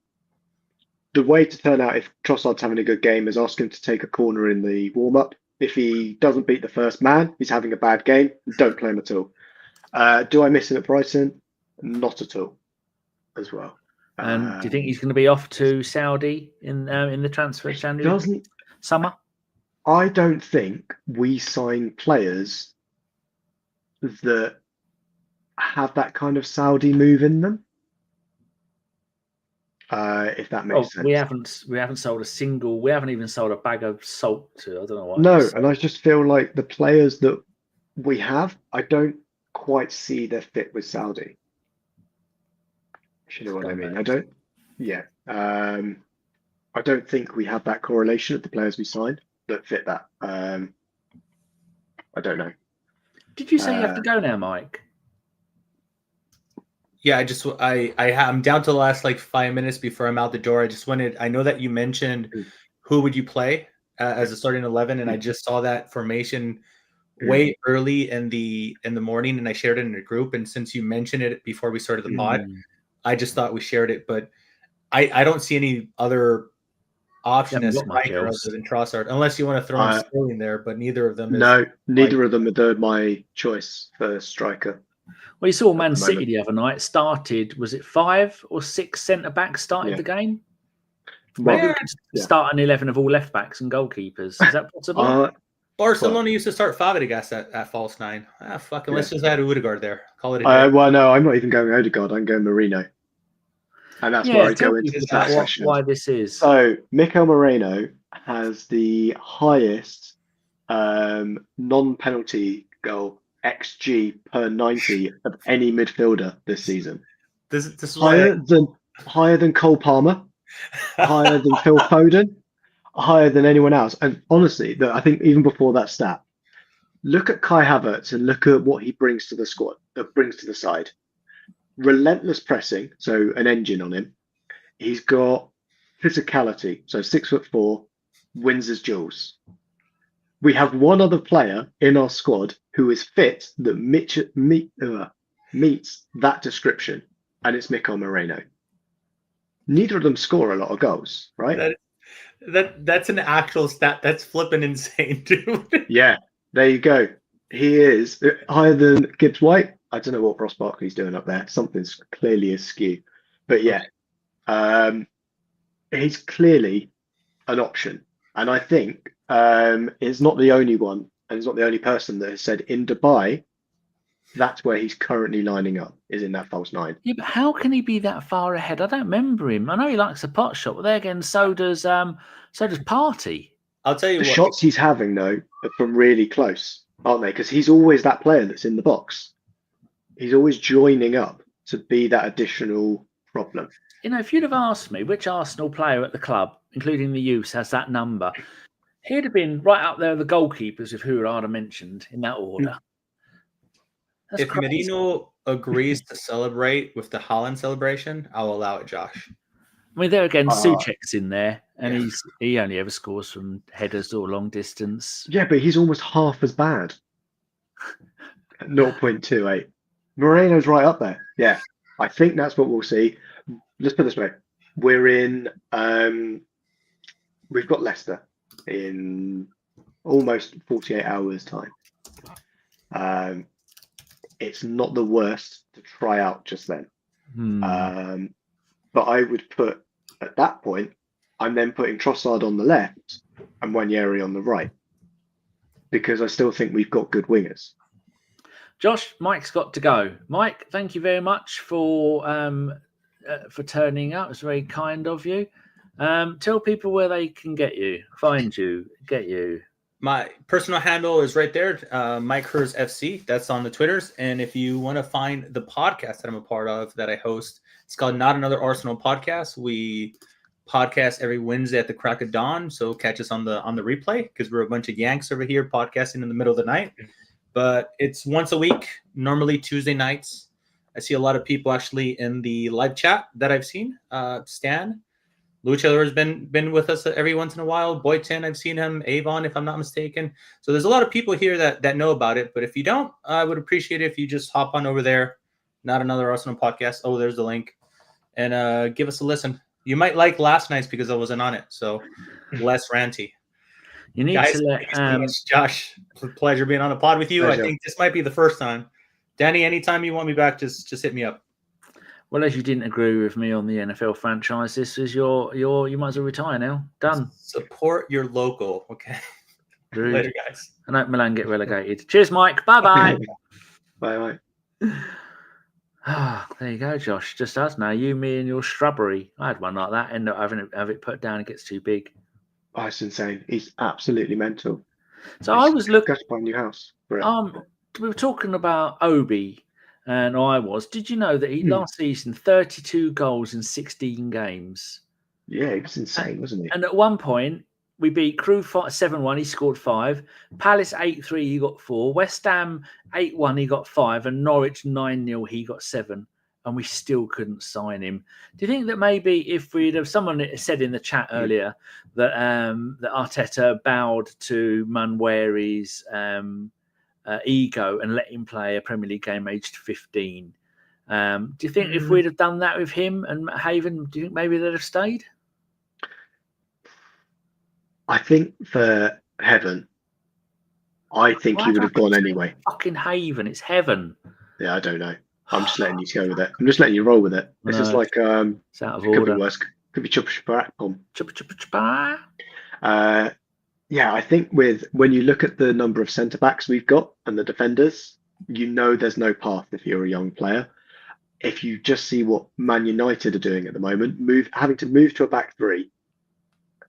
[SPEAKER 4] way to turn out if Trossard's having a good game is ask him to take a corner in the warm-up. If he doesn't beat the first man, he's having a bad game. Don't play him at all. Do I miss him at Brighton? Not at all, as well.
[SPEAKER 1] And do you think he's going to be off to Saudi in the transfer summer?
[SPEAKER 4] I don't think we sign players that have that kind of Saudi move in them. If that makes sense.
[SPEAKER 1] We haven't sold a single. We haven't even sold a bag of salt to. I don't know what.
[SPEAKER 4] No, and I just feel like the players that we have, I don't quite see their fit with Saudi. You know what I mean? I don't. Yeah. I don't think we have that correlation of the players we signed that fit that. I don't know.
[SPEAKER 1] Did you say you have to go now, Mike?
[SPEAKER 3] Yeah, I'm down to the last 5 minutes before I'm out the door. I know that you mentioned who would you play as a starting 11, and I just saw that formation way early in the morning, and I shared it in a group. And since you mentioned it before we started the pod, I just thought we shared it. But I don't see any other option as striker other than Trossard, unless you want to throw in Sterling there. But neither of them is.
[SPEAKER 4] No, neither of them are my choice for striker.
[SPEAKER 1] Well, you saw Man City the other night. Started, was it 5 or 6 centre backs started the game? Maybe we could start an 11 of all left backs and goalkeepers. Is that possible?
[SPEAKER 3] Barcelona used to start Fabregas at false 9. Fucking let's just add Odegaard there. Call it a day.
[SPEAKER 4] Well, no, I'm not even going Odegaard. I'm going Moreno. And that's where I go into that session.
[SPEAKER 1] Why this is.
[SPEAKER 4] So, Mikel Moreno has the highest non-penalty goal XG per 90 of any midfielder this season.
[SPEAKER 3] This is
[SPEAKER 4] higher than Cole Palmer, higher than Phil Foden, higher than anyone else. And honestly, I think even before that stat, look at Kai Havertz and look at what he brings to the squad, brings to the side. Relentless pressing, so an engine on him. He's got physicality, so 6'4", wins his duels. We have one other player in our squad who is fit that meets that description, and it's Mikel Moreno. Neither of them score a lot of goals, right?
[SPEAKER 3] That's an actual stat. That's flipping insane, dude.
[SPEAKER 4] Yeah, there you go. He is higher than Gibbs White. I don't know what Ross Barkley's doing up there. Something's clearly askew. But yeah, he's clearly an option. And I think it's not the only one, and it's not the only person that has said in Dubai, that's where he's currently lining up, is in that false 9.
[SPEAKER 1] Yeah, but how can he be that far ahead? I don't remember him. I know he likes a pot shot, but there again, so does Partey.
[SPEAKER 3] I'll tell you
[SPEAKER 4] what. The shots he's having, though, are from really close, aren't they? Because he's always that player that's in the box. He's always joining up to be that additional problem.
[SPEAKER 1] You know, if you'd have asked me which Arsenal player at the club, including the youth, has that number, he'd have been right up there with the goalkeepers of who I'd have mentioned in that order.
[SPEAKER 3] That's crazy. Merino agrees to celebrate with the Haaland celebration, I'll allow it, Josh.
[SPEAKER 1] I mean, there again, Souček's in there, and he only ever scores from headers or long distance.
[SPEAKER 4] Yeah, but he's almost half as bad. 0.28. Moreno's right up there. Yeah, I think that's what we'll see. Let's put it this way: we're in. We've got Leicester in almost 48 hours' time. It's not the worst to try out just then. But I would put, at that point, I'm then putting Trossard on the left and Nwaneri on the right, because I still think we've got good wingers.
[SPEAKER 1] Josh, Mike's got to go. Mike, thank you very much for turning up. It's very kind of you. Tell people where they can get you, find you, get you.
[SPEAKER 3] My personal handle is right there, Mike Herz FC. That's on the Twitters. And if you want to find the podcast that I'm a part of, that I host, it's called Not Another Arsenal Podcast. We podcast every Wednesday at the crack of dawn. So catch us on the replay, because we're a bunch of Yanks over here podcasting in the middle of the night. But it's once a week, normally Tuesday nights. I see a lot of people actually in the live chat that I've seen. Stan. Lucha has been with us every once in a while. Boyton, I've seen him. Avon, if I'm not mistaken. So there's a lot of people here that know about it. But if you don't, I would appreciate it if you just hop on over there. Not Another Arsenal Podcast. Oh, there's the link. And give us a listen. You might like last night's because I wasn't on it. So less ranty.
[SPEAKER 1] You need to let
[SPEAKER 3] Josh. It's a pleasure being on a pod with you. Pleasure. I think this might be the first time. Danny, anytime you want me back, just hit me up.
[SPEAKER 1] Well, as you didn't agree with me on the NFL franchise, this is your you might as well retire now. Done.
[SPEAKER 3] Support your local, okay?
[SPEAKER 1] Rude.
[SPEAKER 3] Later, guys.
[SPEAKER 1] I hope Milan get relegated. Cheers, Mike. Bye-bye.
[SPEAKER 4] Bye-bye.
[SPEAKER 1] There you go, Josh. Just us now. You, me, and your shrubbery. I had one like that. End up having it put down. It gets too big.
[SPEAKER 4] Oh, it's insane. He's absolutely mental.
[SPEAKER 1] So I was looking.
[SPEAKER 4] Buy a new house.
[SPEAKER 1] We were talking about Obi. And did you know that he last season 32 goals in 16 games?
[SPEAKER 4] Yeah, it was insane, wasn't it?
[SPEAKER 1] And at one point, we beat Crew 7-1, he scored 5. Palace 8-3, he got 4. West Ham 8-1, he got 5. And Norwich 9-0, he got 7. And we still couldn't sign him. Do you think that maybe if we'd have someone said in the chat earlier that that Arteta bowed to Nwaneri's ego and let him play a Premier League game aged 15. Do you think if we'd have done that with him and Haven, do you think maybe they'd have stayed?
[SPEAKER 4] I think for Heaven, I think he would have gone anyway.
[SPEAKER 1] Fucking Haven, it's Heaven.
[SPEAKER 4] Yeah, I don't know. I'm just letting you go with it. I'm just letting you roll with it. This is like
[SPEAKER 1] it's out of order.
[SPEAKER 4] Could be worse. Could be Chuppa. Yeah, I think when you look at the number of centre backs we've got and the defenders, there's no path if you're a young player. If you just see what Man United are doing at the moment, having to move to a back three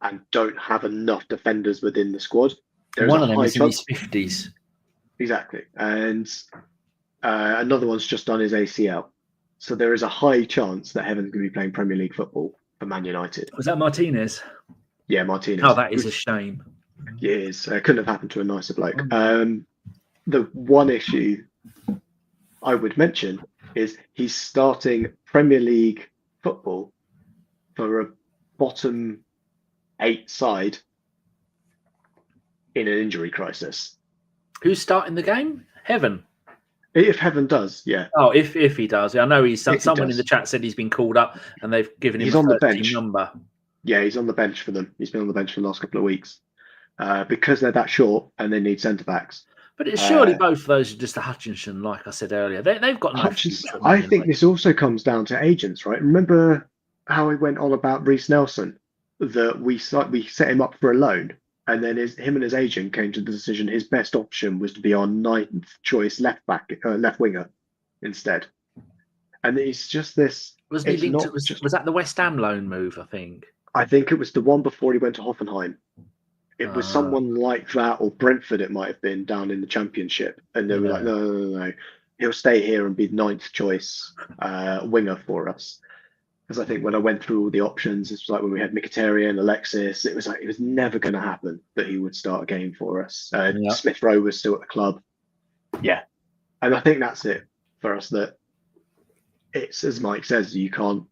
[SPEAKER 4] and don't have enough defenders within the squad.
[SPEAKER 1] One of them is in his 50s.
[SPEAKER 4] Exactly. And another one's just done his ACL. So there is a high chance that Heaven's going to be playing Premier League football for Man United.
[SPEAKER 1] Was that Martinez?
[SPEAKER 4] Yeah, Martinez.
[SPEAKER 1] Oh, that is a shame.
[SPEAKER 4] It is. It couldn't have happened to a nicer bloke. The one issue I would mention is he's starting Premier League football for a bottom 8 side in an injury crisis.
[SPEAKER 1] Who's starting the game? Heaven.
[SPEAKER 4] If Heaven does, yeah.
[SPEAKER 1] Oh, if he does, I know someone in the chat said he's been called up and they've given him
[SPEAKER 4] on the
[SPEAKER 1] 13
[SPEAKER 4] bench
[SPEAKER 1] number.
[SPEAKER 4] Yeah, he's on the bench for them. He's been on the bench for the last couple of weeks because they're that short and they need centre backs.
[SPEAKER 1] But it's surely both of those are just a Hutchinson, like I said earlier. They've got no future.
[SPEAKER 4] I think this also comes down to agents, right? Remember how I went on about Reece Nelson, that we set him up for a loan, and then him and his agent came to the decision his best option was to be our 9th choice left winger instead. And it's just this.
[SPEAKER 1] Was that the West Ham loan move?
[SPEAKER 4] I think it was the one before he went to Hoffenheim. It was someone like that, or Brentford it might have been, down in the Championship. And they were like, no. He'll stay here and be 9th choice winger for us. Because I think when I went through all the options, it was like when we had Mkhitaryan, Alexis, it was like it was never going to happen that he would start a game for us. Smith Rowe was still at the club. Yeah. And I think that's it for us, that it's, as Mike says, you can't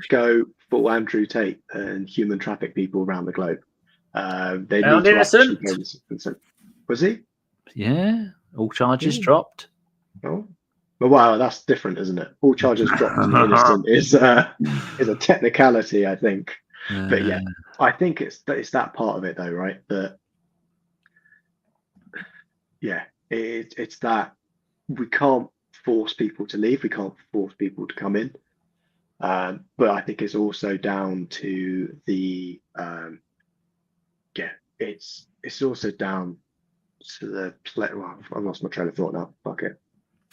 [SPEAKER 4] go full Andrew Tate and human traffic people around the globe. They need to actually go with consent. Was he?
[SPEAKER 1] Yeah. All charges dropped.
[SPEAKER 4] Oh. Well, wow, that's different, isn't it? All charges dropped and innocent is a technicality, I think. But yeah, I think it's that part of it, though, right? That it's that we can't force people to leave, we can't force people to come in. But I think it's also down to the it's also down to the play. Well, I've lost my train of thought now. Fuck it.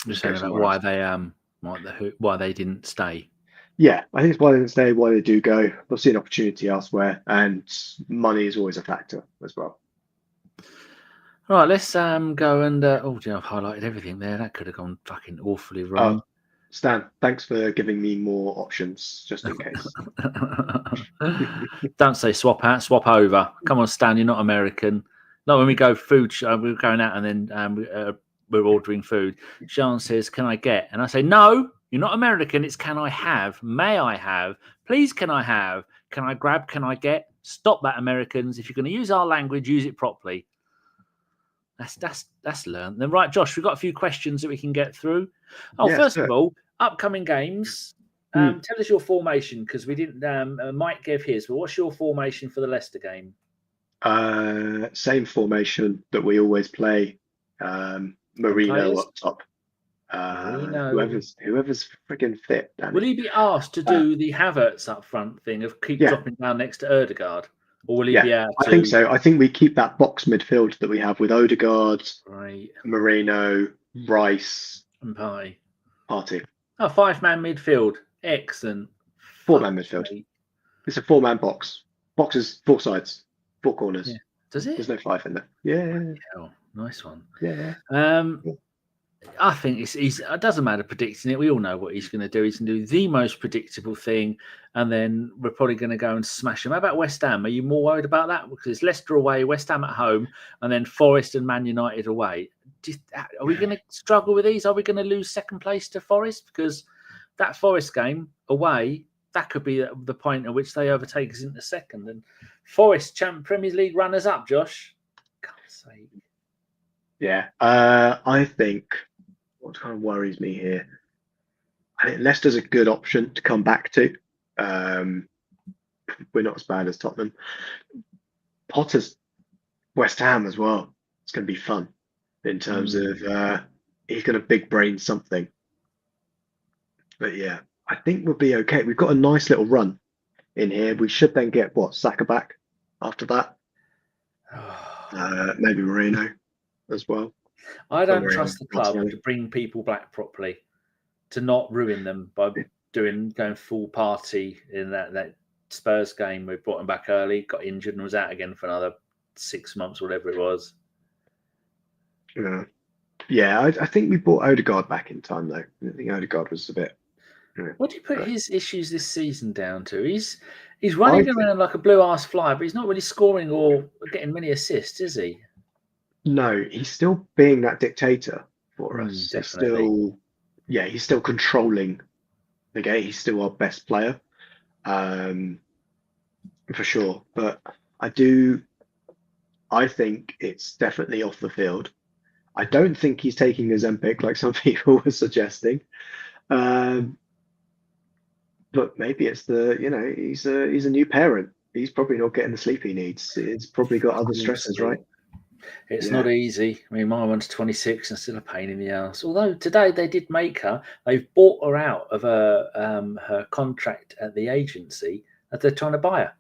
[SPEAKER 1] Just saying about why they didn't stay.
[SPEAKER 4] Yeah, I think it's why they didn't stay, why they do go. They'll see an opportunity elsewhere, and money is always a factor as well.
[SPEAKER 1] All right, let's go and I've highlighted everything there. That could have gone fucking awfully wrong.
[SPEAKER 4] Stan, thanks for giving me more options, just in case.
[SPEAKER 1] Don't say swap out, swap over. Come on, Stan, you're not American. Not when we go food. We're going out and then we're ordering food. Sean says, "Can I get?" And I say, "No, you're not American. It's can I have? May I have? Please, can I have? Can I grab? Can I get? Stop that, Americans. If you're going to use our language, use it properly." That's learned. Then right, Josh, we've got a few questions that we can get through. First of all, upcoming games. Tell us your formation, because we didn't. Mike gave his. But what's your formation for the Leicester game?
[SPEAKER 4] Same formation that we always play. Marino up top. Whoever's freaking fit. Danny.
[SPEAKER 1] Will he be asked to do the Havertz up front thing of keep dropping down next to Ødegaard? Or will he be out?
[SPEAKER 4] I think so. I think we keep that box midfield that we have with Ødegaard, Marino, Rice,
[SPEAKER 1] and Partey.
[SPEAKER 4] Oh,
[SPEAKER 1] 5-man midfield. Excellent.
[SPEAKER 4] 4-man midfield. It's a 4-man box. Box is 4 sides, 4 corners.
[SPEAKER 1] Yeah. Does it?
[SPEAKER 4] There's no 5 in there. Yeah.
[SPEAKER 1] Oh, nice one.
[SPEAKER 4] Yeah.
[SPEAKER 1] I think it doesn't matter predicting it. We all know what he's going to do. He's going to do the most predictable thing, and then we're probably going to go and smash him. How about West Ham? Are you more worried about that? Because it's Leicester away, West Ham at home, and then Forest and Man United away. Are we going to struggle with these? Are we going to lose second place to Forest? Because that Forest game away, that could be the point at which they overtake us into second. And Forest Premier League runners-up, Josh. God's sake.
[SPEAKER 4] Yeah. I think what kind of worries me here, I think Leicester's a good option to come back to. We're not as bad as Tottenham. Potter's West Ham as well. It's going to be fun in terms of he's going to big brain something. But yeah, I think we'll be okay. We've got a nice little run in here. We should then get Saka back after that. Maybe Moreno as well.
[SPEAKER 1] I don't trust the club to bring people back properly, to not ruin them by going full party in that Spurs game. We brought him back early, got injured, and was out again for another 6 months, whatever it was.
[SPEAKER 4] Yeah, I think we brought Odegaard back in time, though. I think Odegaard was a bit.
[SPEAKER 1] What do you put his issues this season down to? He's running around like a blue-ass fly, but he's not really scoring or getting many assists, is he?
[SPEAKER 4] No, he's still being that dictator for us.
[SPEAKER 1] Definitely.
[SPEAKER 4] He's still controlling the game. He's still our best player, for sure. But I think it's definitely off the field. I don't think he's taking Ozempic like some people were suggesting. But maybe it's he's a new parent. He's probably not getting the sleep he needs. It's probably got other stresses, right?
[SPEAKER 1] It's not easy. I mean, my one's 26 and still a pain in the ass. Although today they did make her. They've bought her out of her contract at the agency that they're trying to buy her,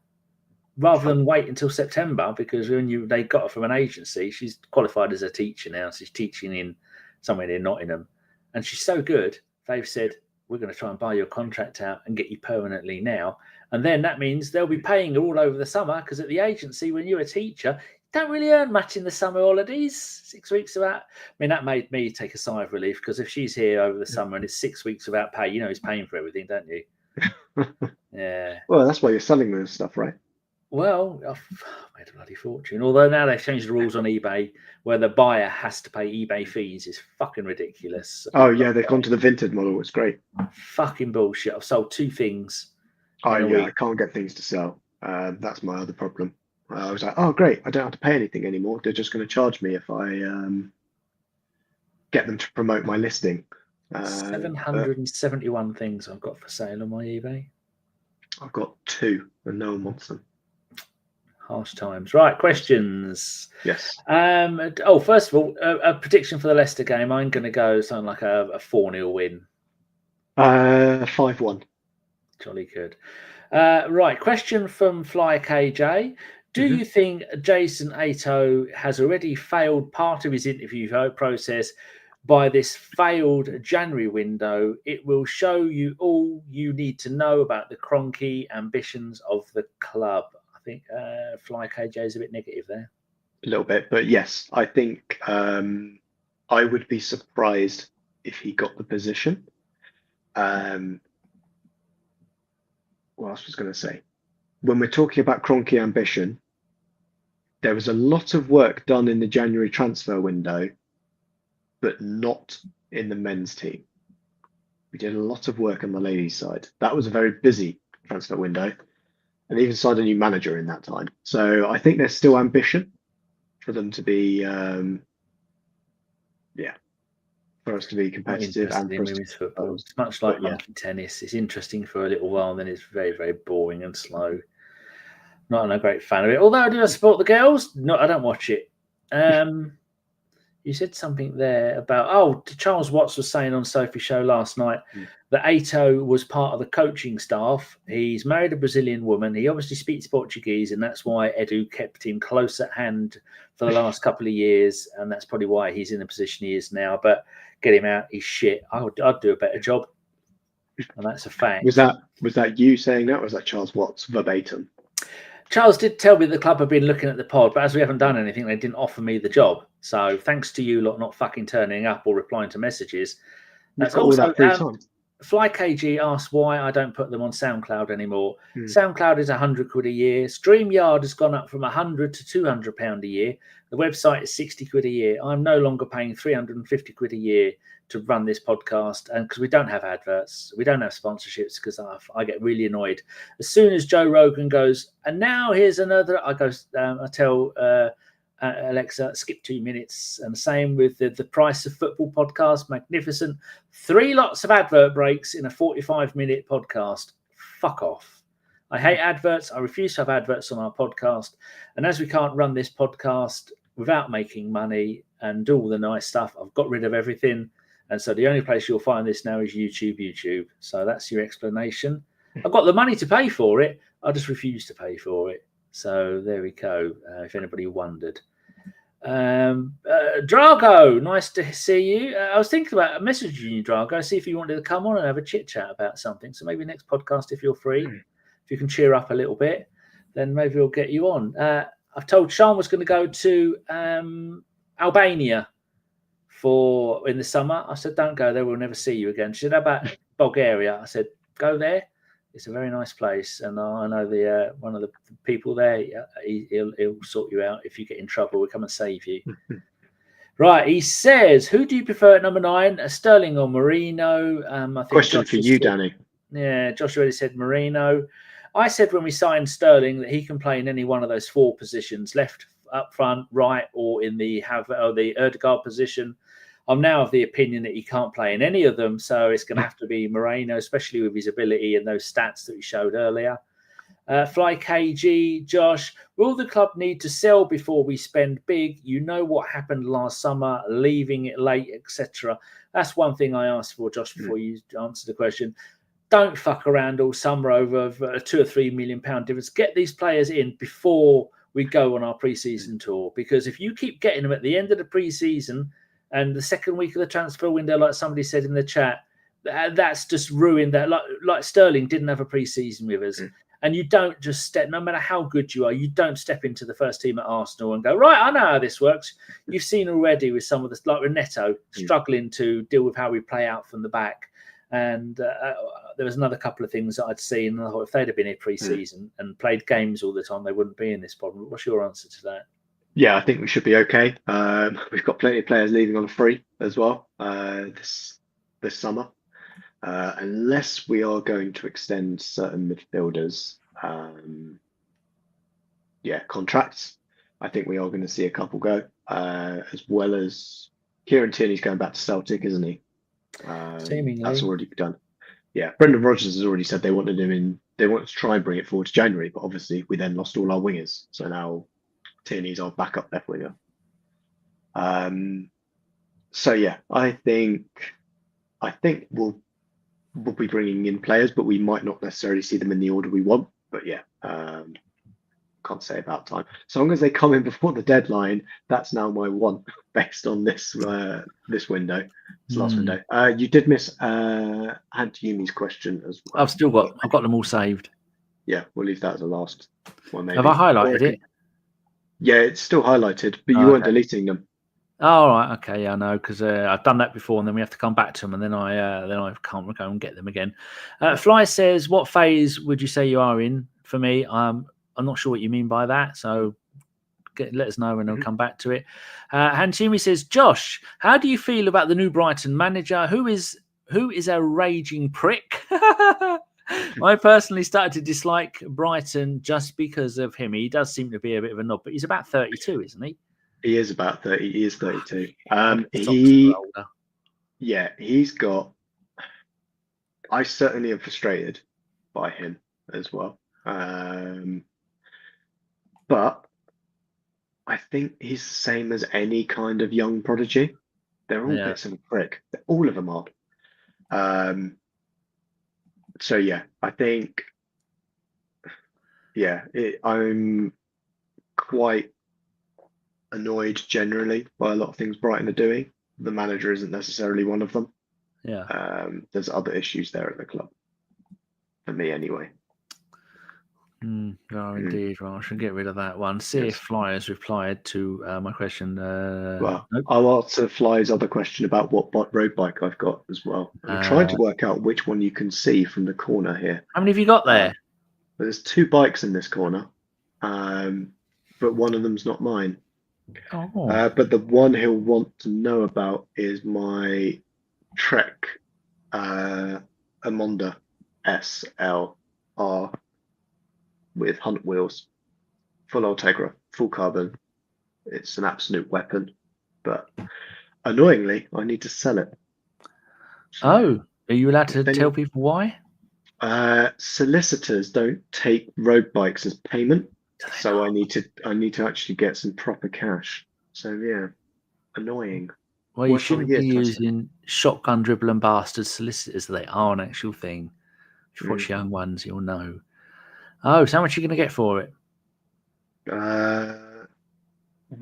[SPEAKER 1] rather than wait until September. Because they got her from an agency, she's qualified as a teacher now. She's teaching in somewhere near Nottingham, and she's so good. They've said, we're going to try and buy your contract out and get you permanently now. And then that means they'll be paying you all over the summer, because at the agency, when you're a teacher, you don't really earn much in the summer holidays. 6 weeks without. I mean, that made me take a sigh of relief, because if she's here over the summer and it's 6 weeks without pay, he's paying for everything, don't you? Yeah.
[SPEAKER 4] Well, that's why you're selling those stuff, right?
[SPEAKER 1] Well, I've made a bloody fortune. Although now they've changed the rules on eBay where the buyer has to pay eBay fees. It's fucking ridiculous.
[SPEAKER 4] Oh, yeah, they've gone to the Vinted model. It's great.
[SPEAKER 1] Fucking bullshit. I've sold 2 things.
[SPEAKER 4] I can't get things to sell. That's my other problem. I was like, oh, great. I don't have to pay anything anymore. They're just going to charge me if I get them to promote my listing.
[SPEAKER 1] 771 things I've got for sale on my eBay.
[SPEAKER 4] I've got 2 and no one wants them.
[SPEAKER 1] Harsh times. Right, questions.
[SPEAKER 4] Yes.
[SPEAKER 1] First of all, a prediction for the Leicester game. I'm going to go something like a 4-0 win.
[SPEAKER 4] 5-1.
[SPEAKER 1] Jolly good. Right, question from Fly KJ. Do you think Jason Ato has already failed part of his interview process by this failed January window? It will show you all you need to know about the Kroenke ambitions of the club. I think Fly KJ is a bit negative there.
[SPEAKER 4] A little bit, but yes, I think I would be surprised if he got the position. What else was going to say? When we're talking about Kroenke ambition, there was a lot of work done in the January transfer window, but not in the men's team. We did a lot of work on the ladies' side. That was a very busy transfer window, and even signed a new manager in that time. So I think there's still ambition for them to be, for us to be competitive and for us to
[SPEAKER 1] football. It's much like monkey tennis. It's interesting for a little while, and then it's very, very boring and slow. Not a great fan of it. Although I do support the girls. No, I don't watch it. You said something there about Charles Watts was saying on Sophie's show last night that Ato was part of the coaching staff. He's married a Brazilian woman. He obviously speaks Portuguese, and that's why Edu kept him close at hand for the last couple of years, and that's probably why he's in the position he is now. But get him out, he's shit. I'd do a better job, and that's a fact.
[SPEAKER 4] Was that you saying that, or was that Charles Watts verbatim?
[SPEAKER 1] Charles did tell me the club have been looking at the pod, but as we haven't done anything, they didn't offer me the job. So thanks to you lot not fucking turning up or replying to messages. That's also Fly KG asked why I don't put them on SoundCloud anymore. SoundCloud is £100 a year. StreamYard has gone up from £100 to £200 a year. The website is £60 a year. I'm no longer paying £350 a year to run this podcast, and because we don't have adverts, we don't have sponsorships, because I get really annoyed as soon as Joe Rogan goes, and now here's another. I tell Alexa, skip 2 minutes. And same with the Price of Football podcast. Magnificent. 3 lots of advert breaks in a 45-minute podcast. Fuck off. I hate adverts. I refuse to have adverts on our podcast. And as we can't run this podcast without making money and do all the nice stuff, I've got rid of everything. And so the only place you'll find this now is YouTube. So that's your explanation. I've got the money to pay for it. I just refuse to pay for it. So there we go, if anybody wondered. Drago, nice to see you. I was thinking about messaging you, Drago, see if you wanted to come on and have a chit-chat about something. So maybe next podcast, if you're free, if you can cheer up a little bit, then maybe we'll get you on. I've told Sean was going to go to Albania in the summer. I said, don't go there, we'll never see you again. She said, how about Bulgaria? I said, go there. It's a very nice place, and I know one of the people there. He'll sort you out if you get in trouble. We'll come and save you. Right, he says, who do you prefer at number 9, Sterling or Marino? I think
[SPEAKER 4] question for you, Danny.
[SPEAKER 1] Yeah, Josh already said Marino. I said when we signed Sterling that he can play in any one of those 4 positions, left, up front, right, or in the Ødegaard position. I'm now of the opinion that he can't play in any of them, so it's going to have to be Moreno, especially with his ability and those stats that he showed earlier. Fly KG, Josh, will the club need to sell before we spend big? You know what happened last summer, leaving it late, etc. That's one thing I asked for, Josh, before you answer the question. Don't fuck around all summer over a £2 or £3 million difference. Get these players in before we go on our pre-season tour, because if you keep getting them at the end of the pre-season and the second week of the transfer window, like somebody said in the chat, that's just ruined that. Like Sterling didn't have a pre-season with us. And you don't just step, no matter how good you are, you don't step into the first team at Arsenal and go, right, I know how this works. You've seen already with some of the, like Reneto, struggling to deal with how we play out from the back. And there was another couple of things that I'd seen. And I thought if they'd have been here pre-season and played games all the time, they wouldn't be in this problem. What's your answer to that?
[SPEAKER 4] Yeah, I think we should be okay. We've got plenty of players leaving on free as well this summer. Unless we are going to extend certain midfielders, contracts, I think we are going to see a couple go, as well as Kieran Tierney's going back to Celtic, isn't he?
[SPEAKER 1] Seemingly.
[SPEAKER 4] That's already done. Yeah, Brendan Rodgers has already said they wanted him in. They wanted to try and bring it forward to January, but obviously we then lost all our wingers, so now Tierney's our backup left winger. So yeah, I think we'll be bringing in players, but we might not necessarily see them in the order we want. But yeah, can't say about time. So long as they come in before the deadline, that's now my one based on this window, this last window. You did miss Aunt Yumi's question as well.
[SPEAKER 1] I've got them all saved.
[SPEAKER 4] Yeah, we'll leave that as the last one. Maybe.
[SPEAKER 1] Have I highlighted it?
[SPEAKER 4] Yeah, it's still highlighted, but you weren't deleting them.
[SPEAKER 1] Oh, right. Okay. Yeah, I know, because I've done that before, and then we have to come back to them, and then I can't go and get them again. Fly says, what phase would you say you are in? For me, I'm not sure what you mean by that, so let us know, and I'll come back to it. Hanchimi says, Josh, how do you feel about the new Brighton manager? Who is a raging prick? I personally started to dislike Brighton just because of him. He does seem to be a bit of a knob, but he's about 32, isn't he?
[SPEAKER 4] He is about 30. He is 32. He's got. I certainly am frustrated by him as well. But I think he's the same as any kind of young prodigy. They're all bits of a prick. All of them are. So yeah, I think. Yeah, I'm quite annoyed generally by a lot of things Brighton are doing. The manager isn't necessarily one of them.
[SPEAKER 1] Yeah.
[SPEAKER 4] There's other issues there at the club. For me, anyway.
[SPEAKER 1] Indeed. Well, I should get rid of that one. See if Flyers replied to my question.
[SPEAKER 4] Well,
[SPEAKER 1] nope.
[SPEAKER 4] I'll answer Fly's other question about what road bike I've got as well. I'm trying to work out which one you can see from the corner here.
[SPEAKER 1] How many have you got there?
[SPEAKER 4] There's 2 bikes in this corner, but one of them's not mine.
[SPEAKER 1] Oh.
[SPEAKER 4] But the one he'll want to know about is my Trek Amonda SLR with Hunt wheels, full Ultegra, full carbon. It's an absolute weapon. But annoyingly, I need to sell it.
[SPEAKER 1] So, are you allowed to tell people why?
[SPEAKER 4] Solicitors don't take road bikes as payment, so I need to actually get some proper cash. So yeah, annoying.
[SPEAKER 1] Well, you shouldn't be using shotgun dribble and bastard solicitors. They are an actual thing. If you watch Young Ones, you'll know. Oh, so how much are you going to get for it?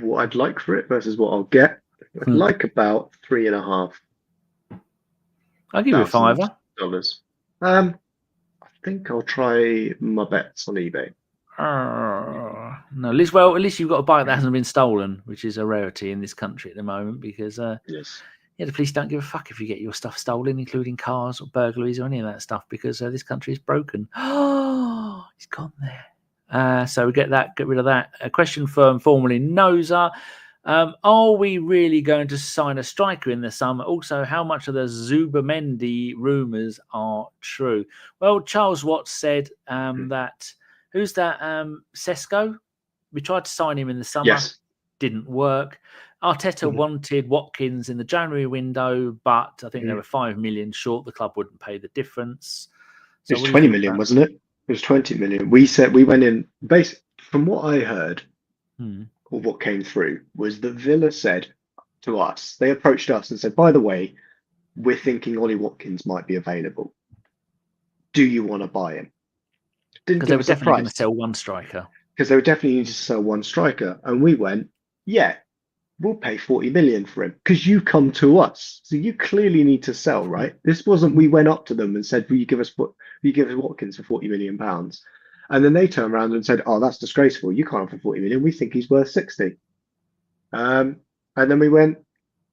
[SPEAKER 4] What I'd like for it versus what I'll get. I'd like about $3.5.
[SPEAKER 1] I'll give you $5.
[SPEAKER 4] I think I'll try my bets on eBay.
[SPEAKER 1] No, at least you've got a bike that hasn't been stolen, which is a rarity in this country at the moment. Because
[SPEAKER 4] yes,
[SPEAKER 1] the police don't give a fuck if you get your stuff stolen, including cars or burglaries or any of that stuff, because this country is broken. Oh, he's gone there. So we get rid of that. A question from formerly Noza. Are we really going to sign a striker in the summer? Also, how much of the Zubamendi rumours are true? Well, Charles Watts said that, who's that, Sesko? We tried to sign him in the summer.
[SPEAKER 4] Yes.
[SPEAKER 1] Didn't work. Arteta wanted Watkins in the January window, but I think they were 5 million short. The club wouldn't pay the difference.
[SPEAKER 4] So it was 20 million, wasn't it? It was 20 million. We said we went in, from what I heard, or what came through, was that Villa said to us, they approached us and said, by the way, we're thinking Ollie Watkins might be available. Do you want to buy him?
[SPEAKER 1] Because they were definitely going to sell one striker.
[SPEAKER 4] Because they were definitely going to sell one striker. And we went, yeah, we'll pay 40 million for him because you come to us. So you clearly need to sell, right? This wasn't, we went up to them and said, will you give us Watkins for 40 million pounds? And then they turned around and said, oh, that's disgraceful. You can't offer 40 million. We think he's worth 60. And then we went,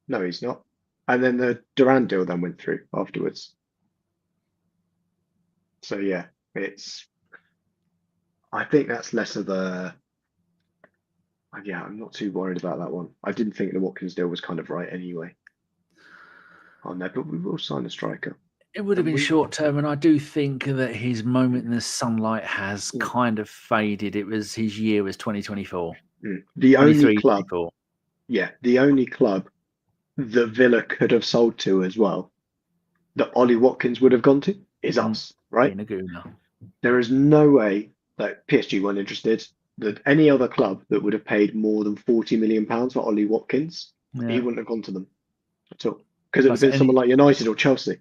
[SPEAKER 4] no, he's not. And then the Duran deal then went through afterwards. So yeah, I think that's less of I'm not too worried about that one. I didn't think the Watkins deal was kind of right anyway. On there, but we will sign a striker.
[SPEAKER 1] It would have been short term, and I do think that his moment in the sunlight has kind of faded. His year was 2024.
[SPEAKER 4] The only club, the only club that Villa could have sold to as well, that Ollie Watkins would have gone to, is us, right? There is no way that PSG weren't interested. That any other club that would have paid more than 40 million pounds for Ollie Watkins, he wouldn't have gone to them at all, because it would have been someone like United or Chelsea.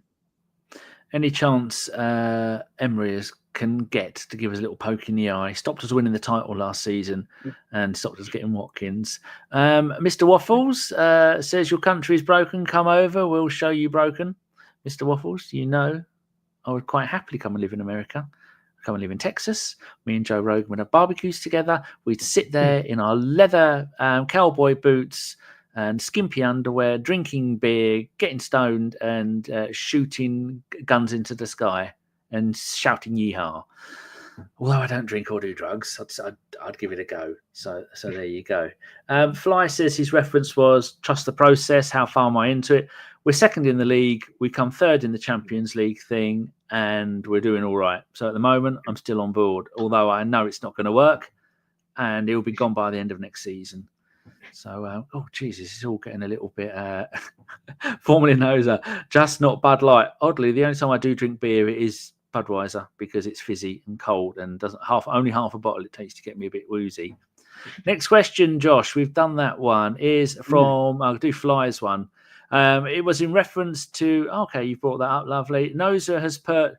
[SPEAKER 1] Any chance Emery can get to give us a little poke in the eye? Stopped us winning the title last season and stopped us getting Watkins. Mr. Waffles says, your country is broken. Come over. We'll show you broken. Mr. Waffles, I would quite happily come and live in America. Come and live in Texas. Me and Joe Rogan would have barbecues together. We'd sit there in our leather cowboy boots and skimpy underwear, drinking beer, getting stoned, and shooting guns into the sky and shouting yeehaw. Although I don't drink or do drugs, I'd give it a go. So there you go. Fly says his reference was trust the process. How far am I into it? We're second in the league. We come third in the Champions League thing, and we're doing all right. So at the moment, I'm still on board, although I know it's not going to work, and it will be gone by the end of next season. So, Jesus, it's all getting a little bit formerly Noza, just not Bud Light. Oddly, the only time I do drink beer is Budweiser because it's fizzy and cold and only half a bottle it takes to get me a bit woozy. Next question, Josh, we've done that one, is from, I'll do Fly's one. It was in reference to, okay, you brought that up, lovely. Noza has put,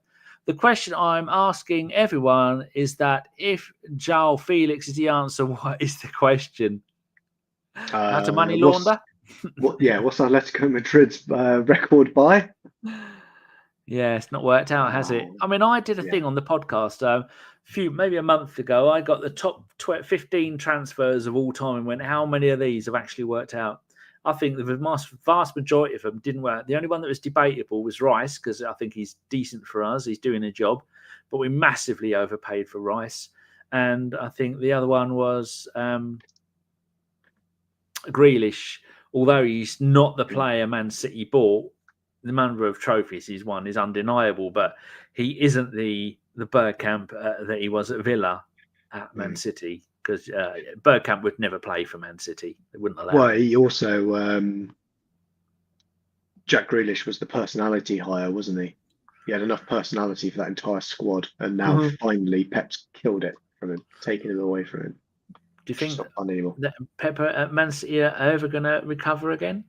[SPEAKER 1] the question I'm asking everyone is that if João Felix is the answer, what is the question? How to money launder?
[SPEAKER 4] What's Atletico Madrid's record buy?
[SPEAKER 1] Yeah, it's not worked out, has it? I mean, I did a thing on the podcast maybe a month ago. I got the top 15 transfers of all time and went, how many of these have actually worked out? I think the vast majority of them didn't work. The only one that was debatable was Rice, because I think he's decent for us. He's doing a job, but we massively overpaid for Rice. And I think the other one was Grealish. Although he's not the player Man City bought, the number of trophies he's won is undeniable, but he isn't the Bergkamp that he was at Villa at Man City. because Bergkamp would never play for Man City. They wouldn't allow.
[SPEAKER 4] Well, he also Jack Grealish was the personality hire, wasn't he? He had enough personality for that entire squad, and now finally Pep's killed it from him, taking him away from him.
[SPEAKER 1] Do you think
[SPEAKER 4] not fun anymore.
[SPEAKER 1] that Pep at Man City are ever going to recover again?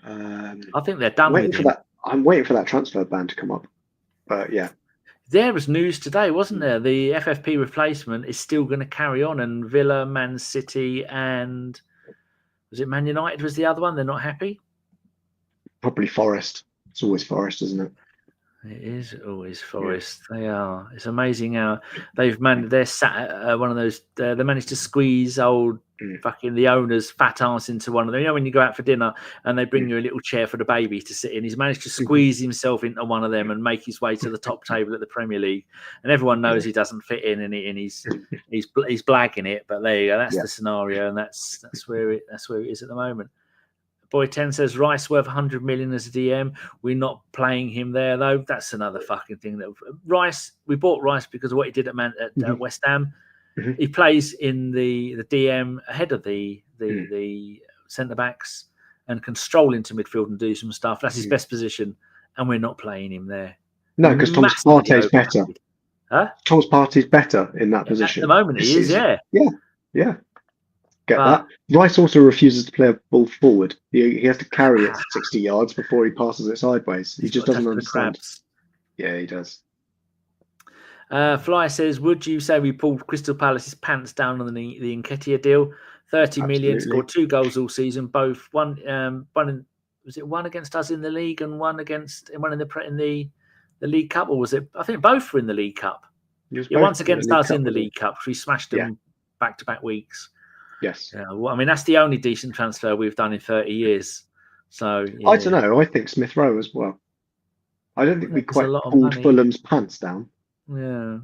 [SPEAKER 1] I think they're done with him.
[SPEAKER 4] I'm waiting for that transfer ban to come up. But yeah.
[SPEAKER 1] There was news today, wasn't there? The FFP replacement is still going to carry on, and Villa, Man City, and was it Man United was the other one? They're not happy?
[SPEAKER 4] Probably Forest. It's always Forest, isn't it?
[SPEAKER 1] It is always Forest. Yeah. They are. It's amazing how they've managed. They're sat at one of those. They managed to squeeze old fucking the owner's fat ass into one of them. You know when you go out for dinner and they bring you a little chair for the baby to sit in. He's managed to squeeze himself into one of them and make his way to the top table at the Premier League. And everyone knows he doesn't fit in, and he's blagging it. But there you go. That's the scenario, and that's where it is at the moment. Boy 10 says Rice worth 100 million as a DM. We're not playing him there though. That's another fucking thing. That Rice, we bought Rice because of what he did at West Ham. He plays in the DM ahead of the centre backs and can stroll into midfield and do some stuff. That's his best position, and we're not playing him there.
[SPEAKER 4] No, because Thomas Partey's better.
[SPEAKER 1] Huh?
[SPEAKER 4] Thomas Partey's better in that position.
[SPEAKER 1] At the moment, he is. Yeah.
[SPEAKER 4] Get that. Rice also refuses to play a ball forward. He has to carry it 60 yards before he passes it sideways. He just doesn't understand. Yeah, he does.
[SPEAKER 1] Fly says, would you say we pulled Crystal Palace's pants down on the Nketiah deal? 30 million, scored 2 goals all season. Both one against us in the league and one in the League Cup, or was it? I think both were in the League Cup. Once against us in the League Cup. We smashed them back-to-back weeks.
[SPEAKER 4] Yes.
[SPEAKER 1] Yeah, well, I mean, that's the only decent transfer we've done in 30 years. So
[SPEAKER 4] I don't know. I think Smith Rowe as well. I don't think we quite pulled Fulham's pants down.
[SPEAKER 1] Yeah.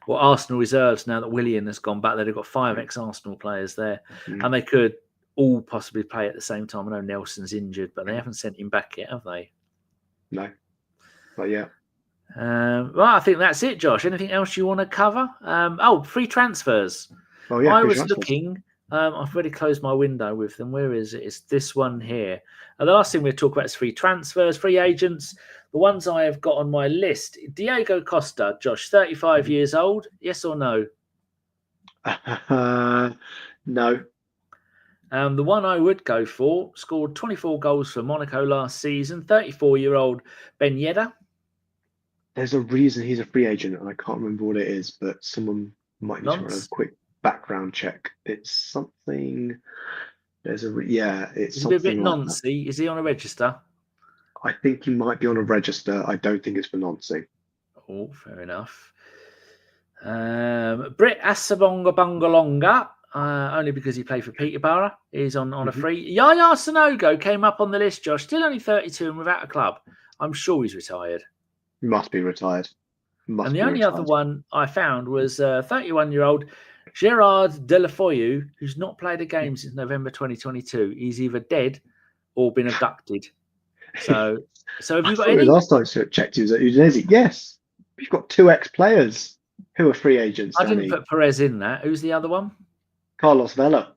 [SPEAKER 1] Well, Arsenal reserves, now that Willian has gone back there, they've got 5 ex-Arsenal players there. And they could all possibly play at the same time. I know Nelson's injured, but they haven't sent him back yet, have they?
[SPEAKER 4] No. But yeah.
[SPEAKER 1] Well, I think that's it, Josh. Anything else you want to cover? Free transfers.
[SPEAKER 4] Oh, yeah,
[SPEAKER 1] I was looking... I've already closed my window with them. Where is it? It's this one here. And the last thing we'll talk about is free transfers, free agents. The ones I have got on my list. Diego Costa, Josh, 35 years old. Yes or no?
[SPEAKER 4] No.
[SPEAKER 1] The one I would go for, scored 24 goals for Monaco last season. 34-year-old Ben Yedder.
[SPEAKER 4] There's a reason he's a free agent, and I can't remember what it is, but someone might need to run a quick background check. It's something. It's something
[SPEAKER 1] a bit noncy. Is he on a register?
[SPEAKER 4] I think he might be on a register. I don't think it's for noncy.
[SPEAKER 1] Oh, fair enough. Britt Asabonga Bungalonga, only because he played for Peterborough, is on a free. Yaya Sanogo came up on the list, Josh. Still only 32 and without a club. I'm sure he's retired.
[SPEAKER 4] He must be retired.
[SPEAKER 1] The only other one I found was 31-year-old Gerard Delafoyu, who's not played a game since November 2022. He's either dead or been abducted. So have you got any?
[SPEAKER 4] Last time I checked, he was at Udinese. Yes, we've got 2 ex-players who are free agents.
[SPEAKER 1] I didn't put Perez in that. Who's the other one?
[SPEAKER 4] Carlos Vela.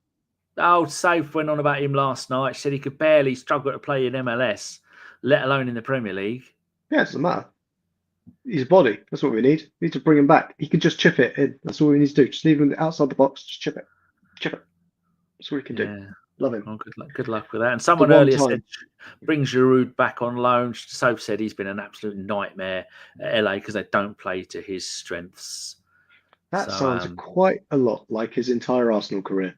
[SPEAKER 1] Oh, Safe went on about him last night. Said he could barely struggle to play in MLS, let alone in the Premier League.
[SPEAKER 4] Yeah, it doesn't matter. He's a body. That's what we need. We need to bring him back. He could just chip it in. That's all we need to do. Just leave him outside the box. Just chip it. That's all we can do. Love him.
[SPEAKER 1] Well, good luck with that. And someone earlier said bring Giroud back on loan. Soph said he's been an absolute nightmare at LA because they don't play to his strengths.
[SPEAKER 4] That sounds quite a lot like his entire Arsenal career.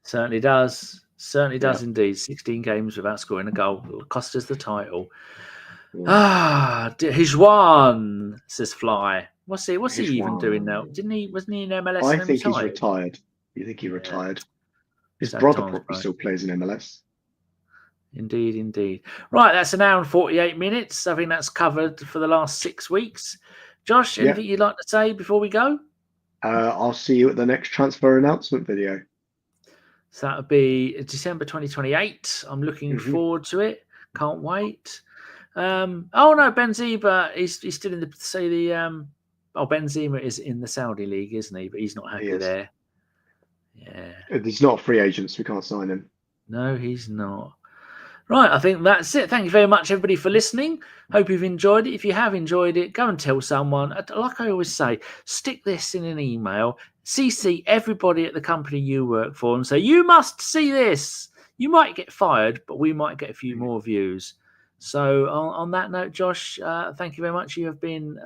[SPEAKER 1] Certainly does. Certainly does indeed. 16 games without scoring a goal. It'll cost us the title. Hijwan, says Fly. What's he even doing now? Wasn't he in MLS?
[SPEAKER 4] I think he's retired. You think he retired? His brother probably still plays in MLS.
[SPEAKER 1] Indeed. Right, that's an hour and 48 minutes. I think that's covered for the last 6 weeks. Josh, anything you'd like to say before we go?
[SPEAKER 4] I'll see you at the next transfer announcement video.
[SPEAKER 1] So that'll be December 2028. I'm looking forward to it. Can't wait. Ben Zeba, he's still in the Benzema is in the Saudi league, isn't he? But he's not happy there. Yeah.
[SPEAKER 4] He's not a free agent, so we can't sign him.
[SPEAKER 1] No, he's not. Right, I think that's it. Thank you very much, everybody, for listening. Hope you've enjoyed it. If you have enjoyed it, go and tell someone. Like I always say, stick this in an email. CC everybody at the company you work for and say, you must see this. You might get fired, but we might get a few more views. So on that note, Josh, thank you very much. You have been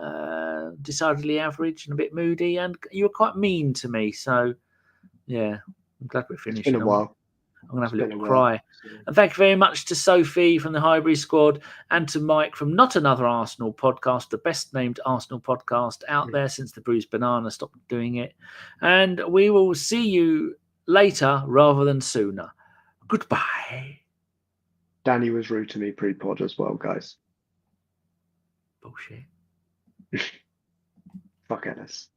[SPEAKER 1] decidedly average and a bit moody, and you were quite mean to me. So, yeah, I'm glad we're finished.
[SPEAKER 4] It's been a while.
[SPEAKER 1] I'm going to have a little cry. And thank you very much to Sophie from the Highbury squad and to Mike from Not Another Arsenal podcast, the best named Arsenal podcast out there since the Bruised Banana stopped doing it. And we will see you later rather than sooner. Goodbye.
[SPEAKER 4] Danny was rude to me pre-pod as well, guys.
[SPEAKER 1] Bullshit.
[SPEAKER 4] Fuck Ellis.